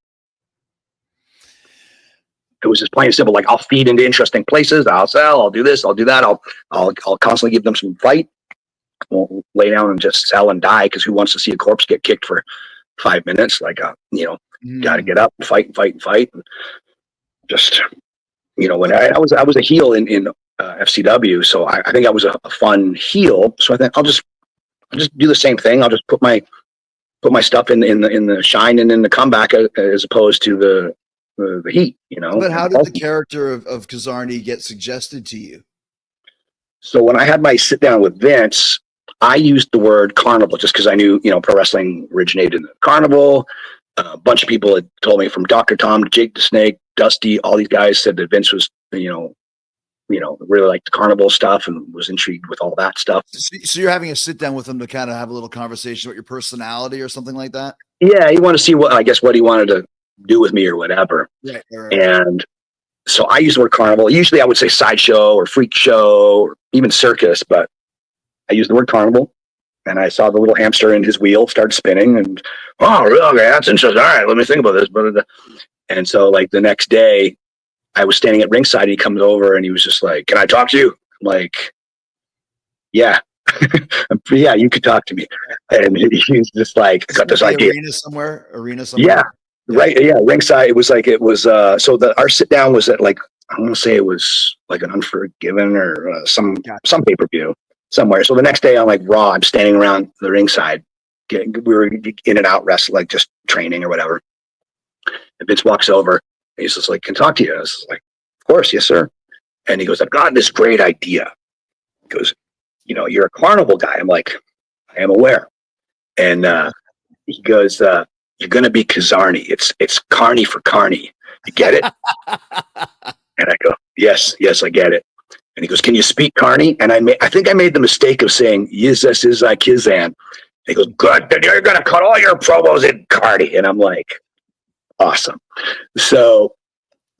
It was just plain and simple. Like I'll feed into interesting places. I'll sell. I'll do this. I'll do that. I'll constantly give them some fight. Won't lay down and just sell and die because who wants to see a corpse get kicked for 5 minutes? Like, got to get up and fight. And just, when I was a heel in FCW, so I think I was a fun heel. So I think I'll just do the same thing. I'll just put my stuff in the shine and in the comeback as opposed to the heat. But how did the character of Kizarny get suggested to you? So when I had my sit down with Vince, I used the word carnival just because I knew, pro wrestling originated in the carnival. A bunch of people had told me, from Dr. Tom to Jake the Snake, Dusty, all these guys said that Vince was, really liked the carnival stuff and was intrigued with all that stuff. So you're having a sit down with him to kind of have a little conversation about your personality or something like that? Yeah, he wanted to see what he wanted to do with me or whatever. Right. And so I use the word carnival. Usually I would say sideshow or freak show or even circus, but I used the word carnival. And I saw the little hamster in his wheel start spinning and, oh, really? Okay, that's interesting. All right, let me think about this. And so like the next day I was standing at ringside and he comes over and he was just like, can I talk to you? I'm like, yeah, yeah, you could talk to me. And he's just like, got this idea. Arena somewhere. Yeah. Right. Yeah. Ringside. It was so our sit down was at like, I want to say it was like an Unforgiven or some pay-per-view somewhere. So the next day on like Raw, I'm standing around the ringside. We were in and out wrestling, like just training or whatever. And Vince walks over and he's just like, can I talk to you? I was like, of course. Yes, sir. And he goes, I've got this great idea. He goes, you're a carnival guy. I'm like, I am aware. And he goes, you're going to be Kizarny. It's carny for carny. You get it? And I go, yes, I get it. And he goes, "Can you speak Carny?" And I think I made the mistake of saying, "Yes, this is Kizan." And he goes, "Good, then you're going to cut all your promos in Carny." And I'm like, awesome. So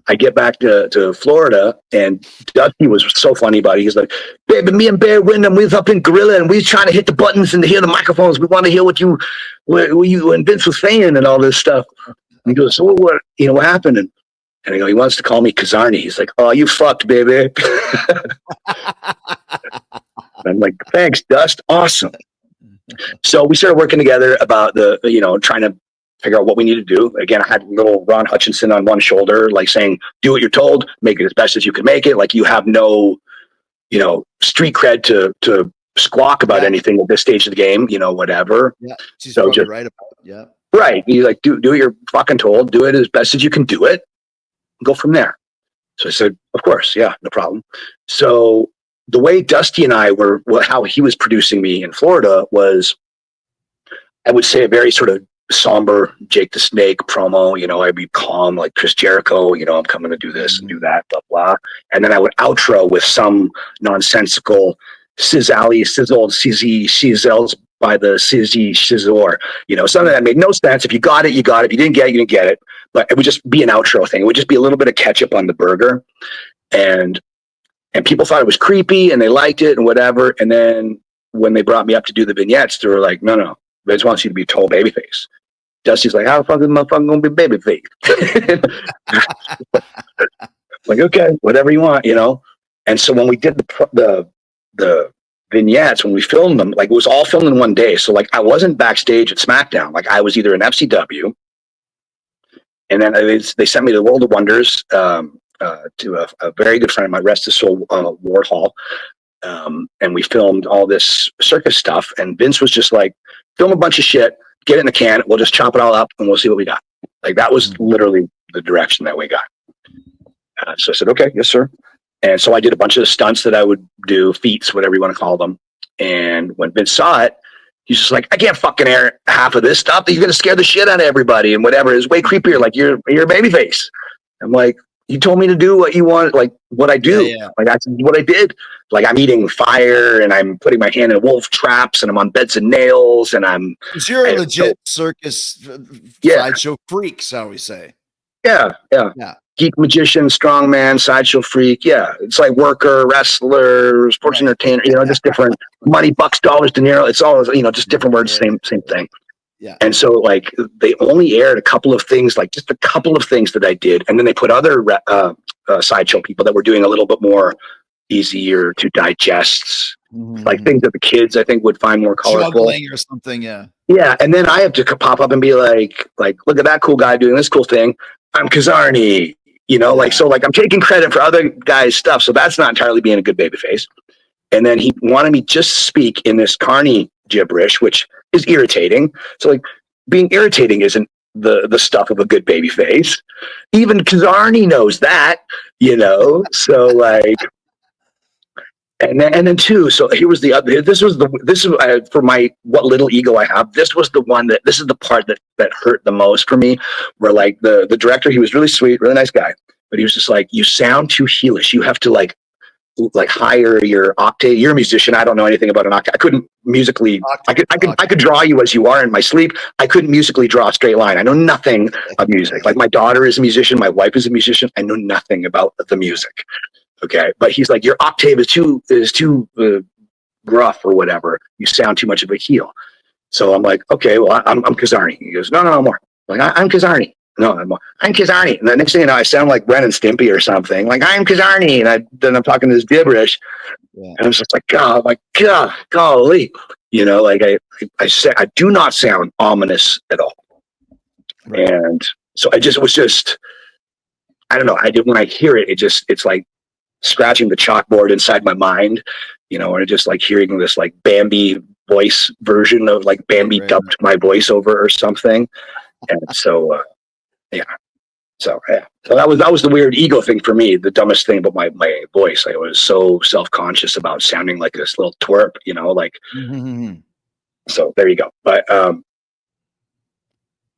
I get back to Florida, and Dusty was so funny about it. He's like, "Baby, me and Bear Windham, we was up in Gorilla, and we was trying to hit the buttons and hear the microphones. We want to hear what you and Vince was saying and all this stuff." And he goes, "So what happened?" And I go, "He wants to call me Kizarny." He's like, "Oh, you fucked, baby." I'm like, "Thanks, Dust. Awesome." So we started working together about trying to figure out what we need to do. Again, I had little Ron Hutchinson on one shoulder, like saying, "Do what you're told, make it as best as you can make it." Like, you have no, street cred to squawk about anything at this stage of the game, whatever. Yeah, she's so probably right about it. Yeah. Right. You like, do what you're fucking told, do it as best as you can do it, go from there. So I said, "Of course, yeah, no problem." So the way Dusty and I how he was producing me in Florida was, I would say, a very sort of somber Jake the Snake promo. I'd be calm like Chris Jericho, I'm coming to do this and do that, blah, blah. And then I would outro with some nonsensical sizzle, sizzy, shizzles by the sizzy, shizzor, something that made no sense. If you got it, you got it. If you didn't get it, you didn't get it. But it would just be an outro thing. It would just be a little bit of ketchup on the burger. And people thought it was creepy and they liked it and whatever. And then when they brought me up to do the vignettes, they were like, "No. Vince wants you to be a total babyface." Dusty's like, "How the fuck is motherfucker gonna be babyface?" Like, okay, whatever you want, And so when we did the vignettes, when we filmed them, like, it was all filmed in one day. So like, I wasn't backstage at SmackDown. Like, I was either in FCW, and then they sent me to World of Wonders to a very good friend of mine, rest his soul, Ward Hall. And we filmed all this circus stuff. And Vince was just like, "Film a bunch of shit, get it in the can. We'll just chop it all up and we'll see what we got." Like, that was literally the direction that we got. So I said, "Okay, yes, sir." And so I did a bunch of the stunts that I would do, feats, whatever you want to call them. And when Vince saw it, he's just like, "I can't fucking air half of this stuff. You're going to scare the shit out of everybody and whatever. It's way creepier. Like, you're a babyface." I'm like, "You told me to do what you want, like what I do." Yeah. Like, that's what I did. Like, I'm eating fire and I'm putting my hand in wolf traps and I'm on beds of nails and Because you're a legit circus sideshow freak, shall we say? Yeah. Geek magician, strongman, sideshow freak. Yeah, it's like worker, wrestler, sports entertainer. Just different money, bucks, dollars, De Niro. It's all just different words, same thing. Yeah. And so, like, they only aired a couple of things, like just a couple of things that I did, and then they put other sideshow people that were doing a little bit more easier to digest, like things that the kids, I think, would find more colorful, juggling or something. Yeah. Yeah, and then I have to pop up and be like, "Look at that cool guy doing this cool thing. I'm Kizarny." So I'm taking credit for other guys' stuff. So that's not entirely being a good babyface. And then he wanted me just to speak in this carny gibberish, which is irritating. So, like, being irritating isn't the stuff of a good babyface. Even Kizarny knows that, So, like, and then too. So here was the other. This is for my what little ego I have. This is the part that hurt the most for me. Where, like, the director, he was really sweet, really nice guy, but he was just like, "You sound too heelish. You have to like higher your octave. You're a musician. I don't know anything about an octave. I couldn't musically. I could draw you as you are in my sleep. I couldn't musically draw a straight line. I know nothing of music. Like, my daughter is a musician. My wife is a musician. I know nothing about the music." Okay, but he's like, "Your octave is too gruff or whatever. You sound too much of a heel." So I'm like, "Okay, well, I'm Kizarny." He goes, "No, more." I'm like, "I'm Kizarny." "No, I'm Kizarny." And the next thing you know, I sound like Ren and Stimpy or something. Like, "I'm Kizarny," and then I'm talking this gibberish, and I'm just like, "Oh my god, golly," Like, I said, I do not sound ominous at all, right. And so it was just, I don't know. When I hear it, it's like scratching the chalkboard inside my mind, or just like hearing this like Bambi voice version of like Bambi dubbed my voice over or something. And so, So that was the weird ego thing for me. The dumbest thing about my voice. I was so self-conscious about sounding like this little twerp, So there you go. But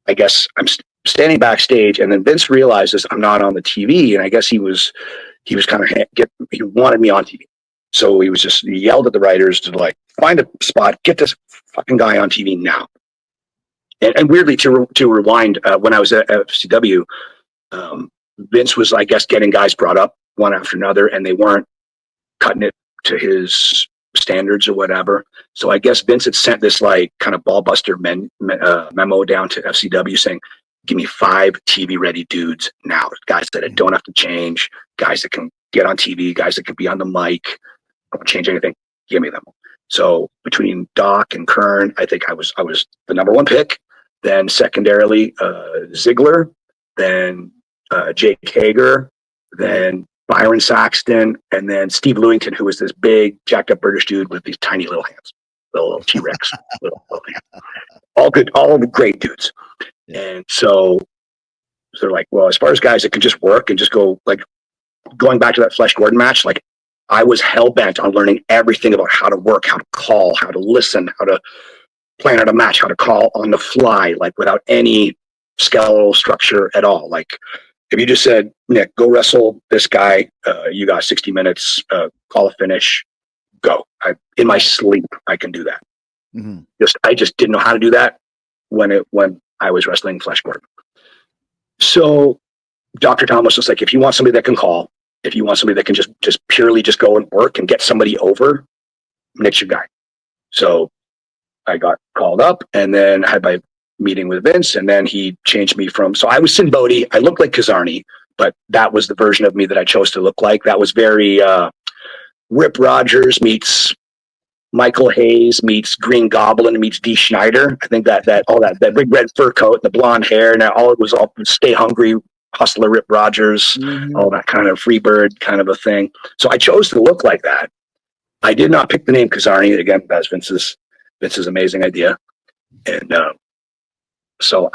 I guess I'm standing backstage, and then Vince realizes I'm not on the TV, and I guess he was he was kind of he wanted me on TV. So he yelled at the writers to like find a spot, get this fucking guy on TV now. And weirdly, to rewind, when I was at FCW, Vince was, I guess, getting guys brought up one after another, and they weren't cutting it to his standards or whatever. So I guess Vince had sent this like kind of ballbuster memo down to FCW saying, give me 5 TV ready dudes now, guys that I don't have to change, guys that can get on TV, guys that can be on the mic, don't change anything, give me them. So between Doc and Kern, I think I was the number 1 pick. Then secondarily, Ziggler, then Jake Hager, then Byron Saxton, and then Steve Lewington, who was this big, jacked up British dude with these tiny little hands, little T-Rex, little hands. All good, all great dudes. Yeah. And so they're like, well, as far as guys that can just work and just go, like, going back to that Flesh Gordon match, like, I was hell bent on learning everything about how to work, how to call, how to listen, how to plan out a match, how to call on the fly, like without any skeletal structure at all. Like, if you just said, Nick, go wrestle this guy, you got 60 minutes, call a finish, go. In my sleep, I can do that. Mm-hmm. I just didn't know how to do that when I was wrestling Flesh Gordon. So Dr. Tom was just like, if you want somebody that can call, if you want somebody that can just purely just go and work and get somebody over, Nick's your guy. So I got called up, and then I had my meeting with Vince, and then he changed me so I was Sinn Bodhi. I looked like Kizarny, but that was the version of me that I chose to look like. That was very Rip Rogers meets Michael Hayes meets Green Goblin meets Dee Schneider. I think that big red fur coat and the blonde hair, and all stay hungry, hustler Rip Rogers, all that kind of Freebird kind of a thing. So I chose to look like that. I did not pick the name Kizarny. Again, that's Vince's amazing idea. And so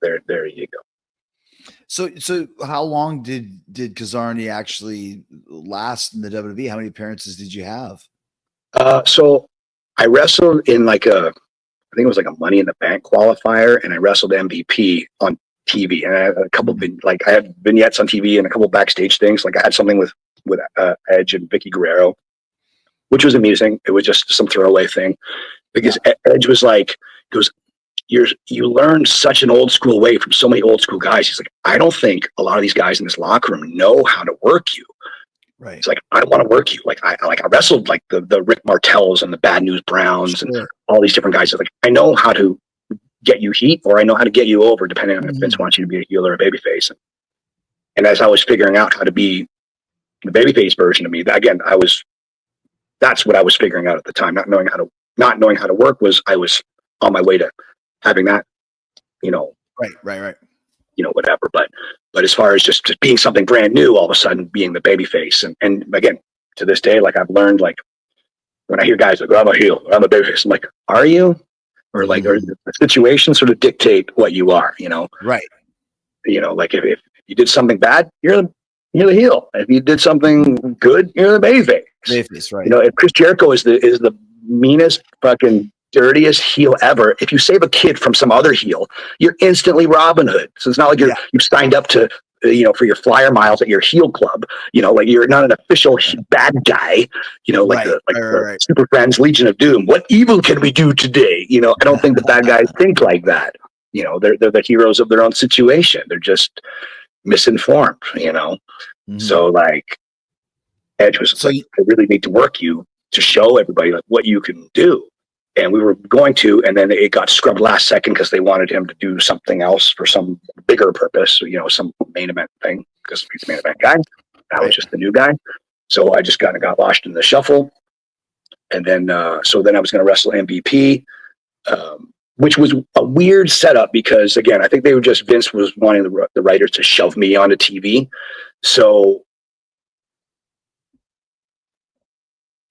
there you go. So how long did Kizarny actually last in the WWE? How many appearances did you have? So I wrestled in I think it was like a Money in the Bank qualifier, and I wrestled MVP on TV, and I had a couple I had vignettes on TV and a couple backstage things. Like I had something with Edge and Vicky Guerrero, which was amusing. It was just some throwaway thing because Edge was like, you learned such an old school way from so many old school guys. He's like, I don't think a lot of these guys in this locker room know how to work you. Right. It's like, I don't want to work you. I wrestled like the Rick Martells and the Bad News Browns and all these different guys. It's like, I know how to get you heat, or I know how to get you over, depending on if Vince wants you to be a heel or a babyface. And as I was figuring out how to be the babyface version of me, that's what I was figuring out at the time. Not knowing how to work I was on my way to having that, right. Whatever. But as far as just being something brand new, all of a sudden being the babyface, and again, to this day, like I've learned, like when I hear guys like, I'm a heel, I'm a babyface, I'm like, are you? Or like, or the situation sort of dictate what you are, Right. Like if you did something bad, you're the heel. If you did something good, you're the babyface. Babyface, right. If Chris Jericho is the meanest fucking dirtiest heel ever, if you save a kid from some other heel, you're instantly Robin Hood. So it's not like you've signed up to for your flyer miles at your heel club, like you're not an official bad guy, the Super Friends Legion of Doom. What evil can we do today? I don't think the bad guys think like that. They're the heroes of their own situation. They're just misinformed, So like Edge was I really need to work you to show everybody like what you can do. And we were going to, and then it got scrubbed last second because they wanted him to do something else for some bigger purpose, some main event thing, because he's the main event guy. I was just the new guy. So I just kind of got lost in the shuffle. And then, so then I was going to wrestle MVP, which was a weird setup because, again, I think Vince was wanting the writers to shove me onto TV. So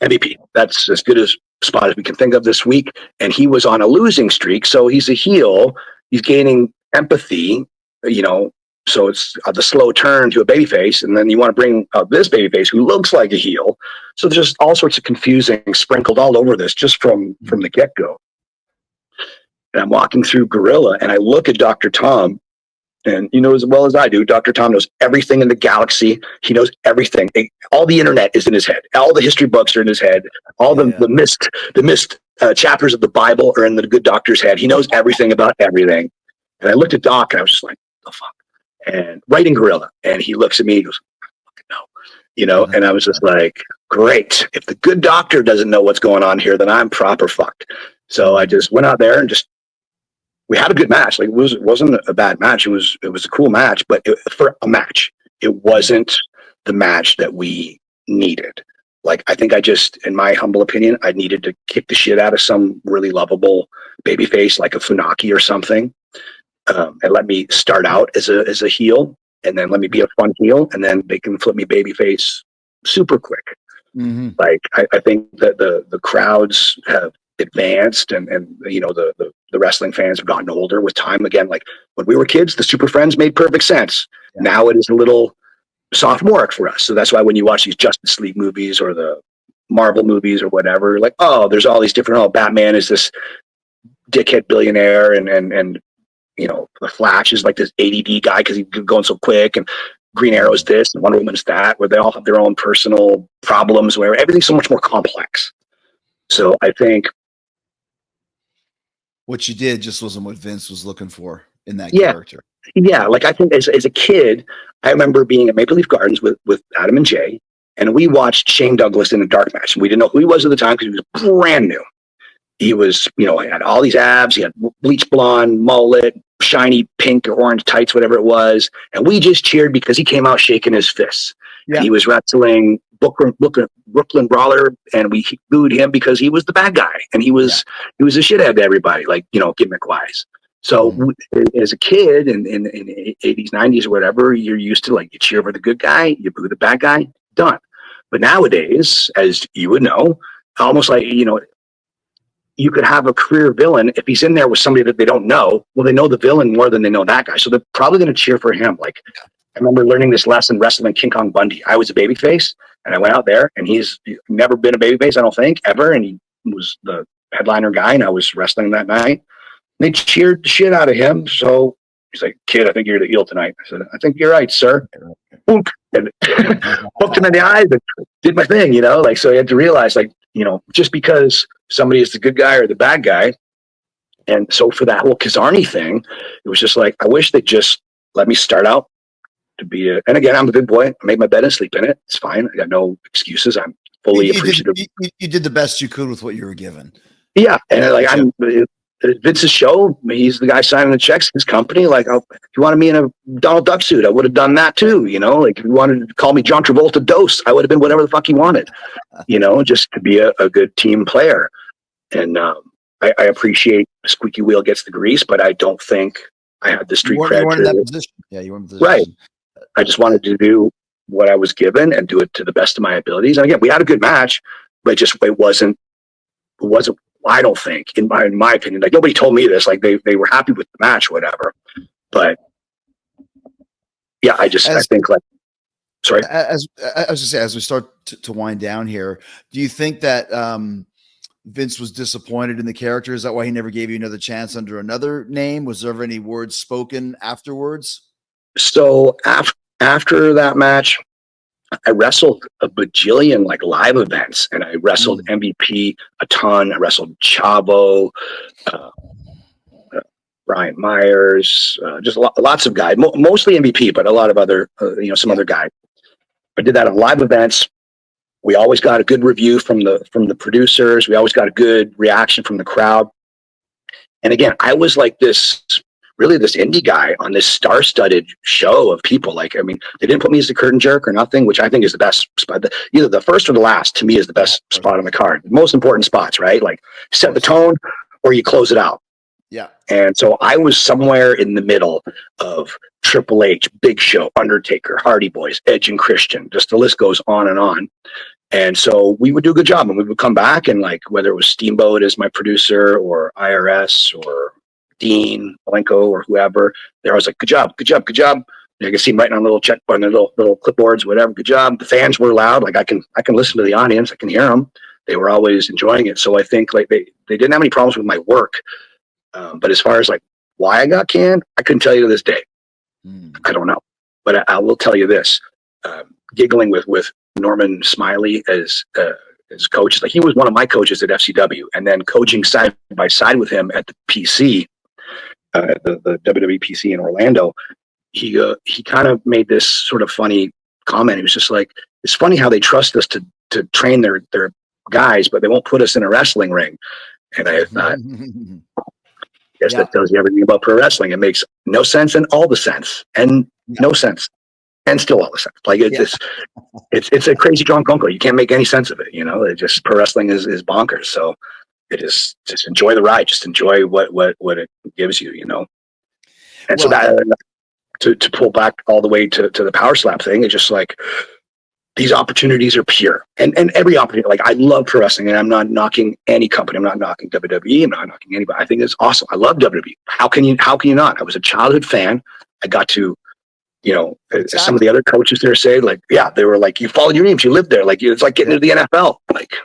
MVP, that's as good as spot as we can think of this week, and he was on a losing streak, so he's a heel, he's gaining empathy, so it's the slow turn to a babyface, and then you want to bring this babyface who looks like a heel, so there's just all sorts of confusing sprinkled all over this just from the get-go. And I'm walking through Gorilla, and I look at Dr. Tom, And you know as well as I do, Dr. Tom knows everything in the galaxy. He knows everything. All the internet is in his head. All the history books are in his head. All the missed chapters of the Bible are in the good doctor's head. He knows everything about everything. And I looked at Doc and I was just like, the fuck? And writing gorilla. And he looks at me, he goes, no. You know, and I was just like, great. If the good doctor doesn't know what's going on here, then I'm proper fucked. So I just went out there and we had a good match. Like it wasn't a bad match. It was a cool match, but for a match, it wasn't the match that we needed. Like, I think in my humble opinion, I needed to kick the shit out of some really lovable babyface, like a Funaki or something. And let me start out as a heel, and then let me be a fun heel, and then they can flip me babyface super quick. Mm-hmm. Like I think that the crowds have advanced, and you know the wrestling fans have gotten older with time. Again, like when we were kids, the Super Friends made perfect sense. Yeah. Now it is a little sophomoric for us. So that's why when you watch these Justice League movies or the Marvel movies or whatever, like, oh, there's all these different. Batman is this dickhead billionaire, and you know, the Flash is like this ADD guy because he's going so quick, and Green Arrow is this, and Wonder Woman's that, where they all have their own personal problems, where everything's so much more complex. So I think what you did just wasn't what Vince was looking for in that character. Yeah, like I think as a kid, I remember being at Maple Leaf Gardens with Adam and Jay, and we watched Shane Douglas in a dark match. And we didn't know who he was at the time because he was brand new. He was, you know, he had all these abs, he had bleach blonde, mullet, shiny pink or orange tights, whatever it was. And we just cheered because he came out shaking his fists. Yeah. He was wrestling Brooklyn Brawler, and we booed him because he was the bad guy. And he was a shithead to everybody, like, you know, gimmick wise. So as a kid in the 80s, 90s or whatever, you're used to, like, you cheer for the good guy, you boo the bad guy, done. But nowadays, as you would know, almost like, you know, you could have a career villain. If he's in there with somebody that they don't know, well, they know the villain more than they know that guy. So they're probably going to cheer for him. Like, I remember learning this lesson wrestling King Kong Bundy. I was a babyface, and I went out there, and he's never been a babyface, I don't think, ever. And he was the headliner guy, and I was wrestling that night. They cheered the shit out of him. So he's like, kid, I think you're the heel tonight. I said, I think you're right, sir. Boom. And poked him in the eyes and did my thing, you know? Like, so you had to realize, like, you know, just because somebody is the good guy or the bad guy. And so for that whole Kizarny thing, it was just like, I wish they just let me start out to be and again, I'm a big boy. I made my bed and sleep in it. It's fine. I got no excuses. I'm fully appreciative. You did the best you could with what you were given. Yeah. And like, Vince's show, he's the guy signing the checks, his company. Like, if you wanted me in a Donald Duck suit, I would have done that too. You know, like if you wanted to call me John Travolta Dose, I would have been whatever the fuck he wanted, you know, just to be a good team player. And I appreciate squeaky wheel gets the grease, but I don't think I had the street cred. You weren't in that position. Yeah, you weren't in the position. Right. I just wanted to do what I was given and do it to the best of my abilities. And again, we had a good match, but it wasn't. I don't think, in my opinion, like nobody told me this, like they were happy with the match, whatever. But yeah, I think like, sorry. As I was gonna say, as we start to wind down here, do you think that Vince was disappointed in the character? Is that why he never gave you another chance under another name? Was there ever any words spoken afterwards? So after that match, I wrestled a bajillion like live events, and I wrestled MVP a ton. I wrestled Chavo, Brian Myers, just lots of guys, mostly MVP, but a lot of other, some other guys. I did that on live events. We always got a good review from the producers. We always got a good reaction from the crowd. And again, I was like this indie guy on this star-studded show of people. Like, I mean, they didn't put me as the curtain jerk or nothing, which I think is the best spot. Either the first or the last, to me, is the best spot on the card. The most important spots, right? Like, set the tone or you close it out. Yeah. And so I was somewhere in the middle of Triple H, Big Show, Undertaker, Hardy Boys, Edge and Christian. Just the list goes on and on. And so we would do a good job, and we would come back, and like, whether it was Steamboat as my producer or IRS or Dean Malenko or whoever, they're always like, good job. You can see them writing on little check on their little clipboards, whatever. Good job. The fans were loud. Like I can listen to the audience. I can hear them. They were always enjoying it. So I think like they didn't have any problems with my work. But as far as like why I got canned, I couldn't tell you to this day. I don't know, but I will tell you this: giggling with Norman Smiley as coach, like he was one of my coaches at FCW, and then coaching side by side with him at the PC, the WWE PC in Orlando. He kind of made this sort of funny comment. He was just like, "It's funny how they trust us to train their guys, but they won't put us in a wrestling ring." And I thought, yes, that tells you everything about pro wrestling. It makes no sense and all the sense, and no sense and still all the sense. Like it's a crazy drunk uncle. You can't make any sense of it. You know, it just pro wrestling is bonkers. So it is just enjoy the ride. Just enjoy what it gives you. You know, and so that to pull back all the way to the PowerSlap thing, it's just like these opportunities are pure, and every opportunity. Like I love pro wrestling, and I'm not knocking any company. I'm not knocking WWE. I'm not knocking anybody. I think it's awesome. I love WWE. How can you not? I was a childhood fan. I got to, you know, exactly. Some of the other coaches there say, like, yeah, they were like, you followed your dreams, you lived there. Like it's like getting into the NFL. Like,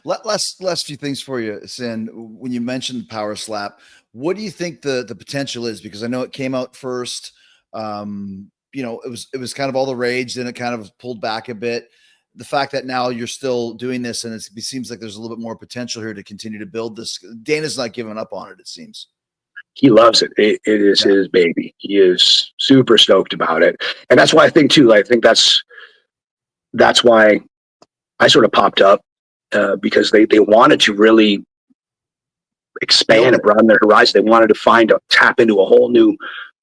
last few things for you, Sinn. When you mentioned PowerSlap, what do you think the potential is? Because I know it came out first. You know, it was kind of all the rage, then it kind of pulled back a bit. The fact that now you're still doing this, and it seems like there's a little bit more potential here to continue to build this. Dana's not giving up on it, it seems. He loves it. It is his baby. He is super stoked about it. And that's why I think too, I think that's why I sort of popped up, because they wanted to really expand and broaden their horizon. They wanted to tap into a whole new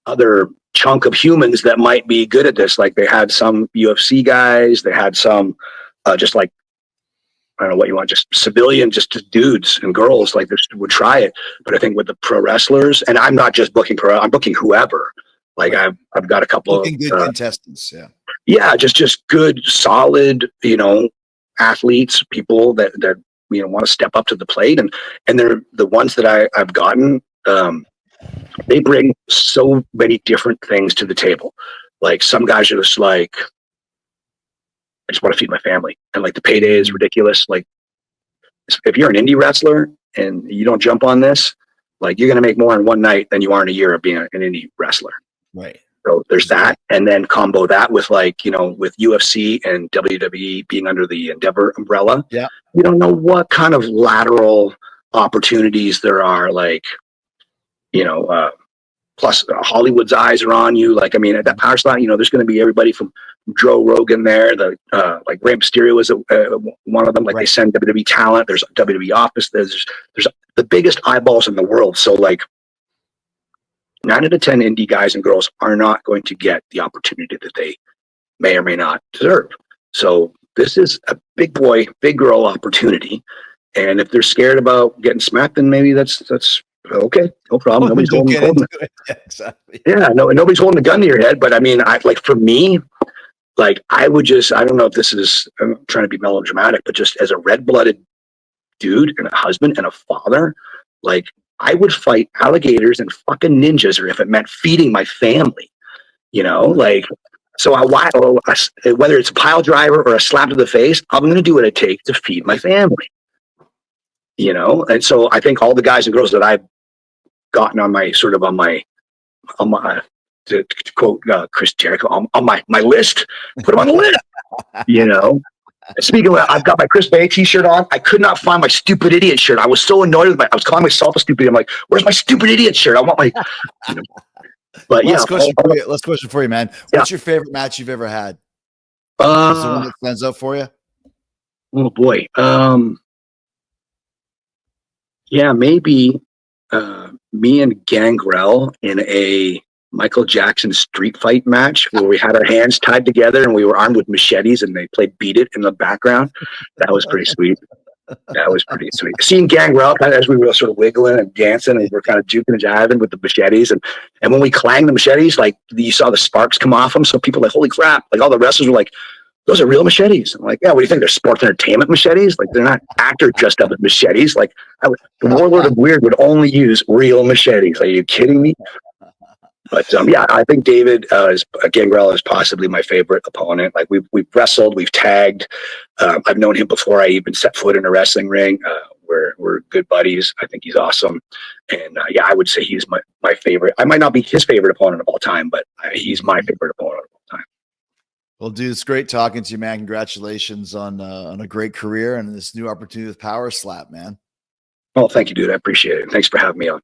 other chunk of humans that might be good at this. Like they had some UFC guys, they had some just like, I don't know what you want, just civilian, just dudes and girls like this would try it. But I think with the pro wrestlers, and I'm not just booking I'm booking whoever. Like I've got a couple of good contestants. Yeah. Just good, solid, you know, athletes, people that you know, want to step up to the plate. And they're the ones that I've gotten, they bring so many different things to the table. Like some guys are just like, I just want to feed my family. And like the payday is ridiculous. Like if you're an indie wrestler and you don't jump on this, like you're going to make more in one night than you are in a year of being an indie wrestler. Right. So there's that. And then combo that with like, you know, with UFC and WWE being under the Endeavor umbrella. Yeah. You don't know what kind of lateral opportunities there are. Like, you know, plus Hollywood's eyes are on you. Like, I mean, at that PowerSlap, you know, there's going to be everybody from Joe Rogan there. Like Rey Mysterio is one of them. Like they send WWE talent. There's WWE office. There's the biggest eyeballs in the world. So like 9 out of 10 indie guys and girls are not going to get the opportunity that they may or may not deserve. So this is a big boy, big girl opportunity. And if they're scared about getting smacked, then maybe that's okay, no problem. Nobody's holding it. Yeah, exactly. Yeah, nobody's holding a gun to your head. But I mean, for me, like I don't know if this is, I'm trying to be melodramatic, but just as a red-blooded dude and a husband and a father, like I would fight alligators and fucking ninjas, or if it meant feeding my family, you know, like. So whether it's a pile driver or a slap to the face, I'm going to do what it takes to feed my family. You know, and so I think all the guys and girls that I've gotten on my to quote Chris Jericho on my list, put them on the list. You know, speaking of, I've got my Chris Bay t-shirt on. I could not find my stupid idiot shirt. I was so annoyed with I was calling myself a stupid idiot. I'm like, where's my stupid idiot shirt? I want my. You know. But last question for you, man. What's your favorite match you've ever had? Is the one that stands out for you? Oh boy. Yeah, maybe me and Gangrel in a Michael Jackson street fight match where we had our hands tied together and we were armed with machetes and they played Beat It in the background. That was pretty sweet. Seeing Gangrel as we were sort of wiggling and dancing and we're kind of juking and jiving with the machetes. And when we clanged the machetes, like you saw the sparks come off them. So people were like, holy crap. Like all the wrestlers were like, those are real machetes. I'm like, yeah, what do you think? They're sports entertainment machetes? Like they're not actors dressed up with machetes. Like the Warlord of Weird would only use real machetes. Are you kidding me? But yeah, I think David Gangrel is possibly my favorite opponent. Like we've wrestled, we've tagged. I've known him before I even set foot in a wrestling ring. We're good buddies. I think he's awesome. And yeah, I would say he's my favorite. I might not be his favorite opponent of all time, but he's my favorite opponent of all time. Well, dude, it's great talking to you, man. Congratulations on a great career and this new opportunity with PowerSlap, man. Well, thank you, dude. I appreciate it. Thanks for having me on.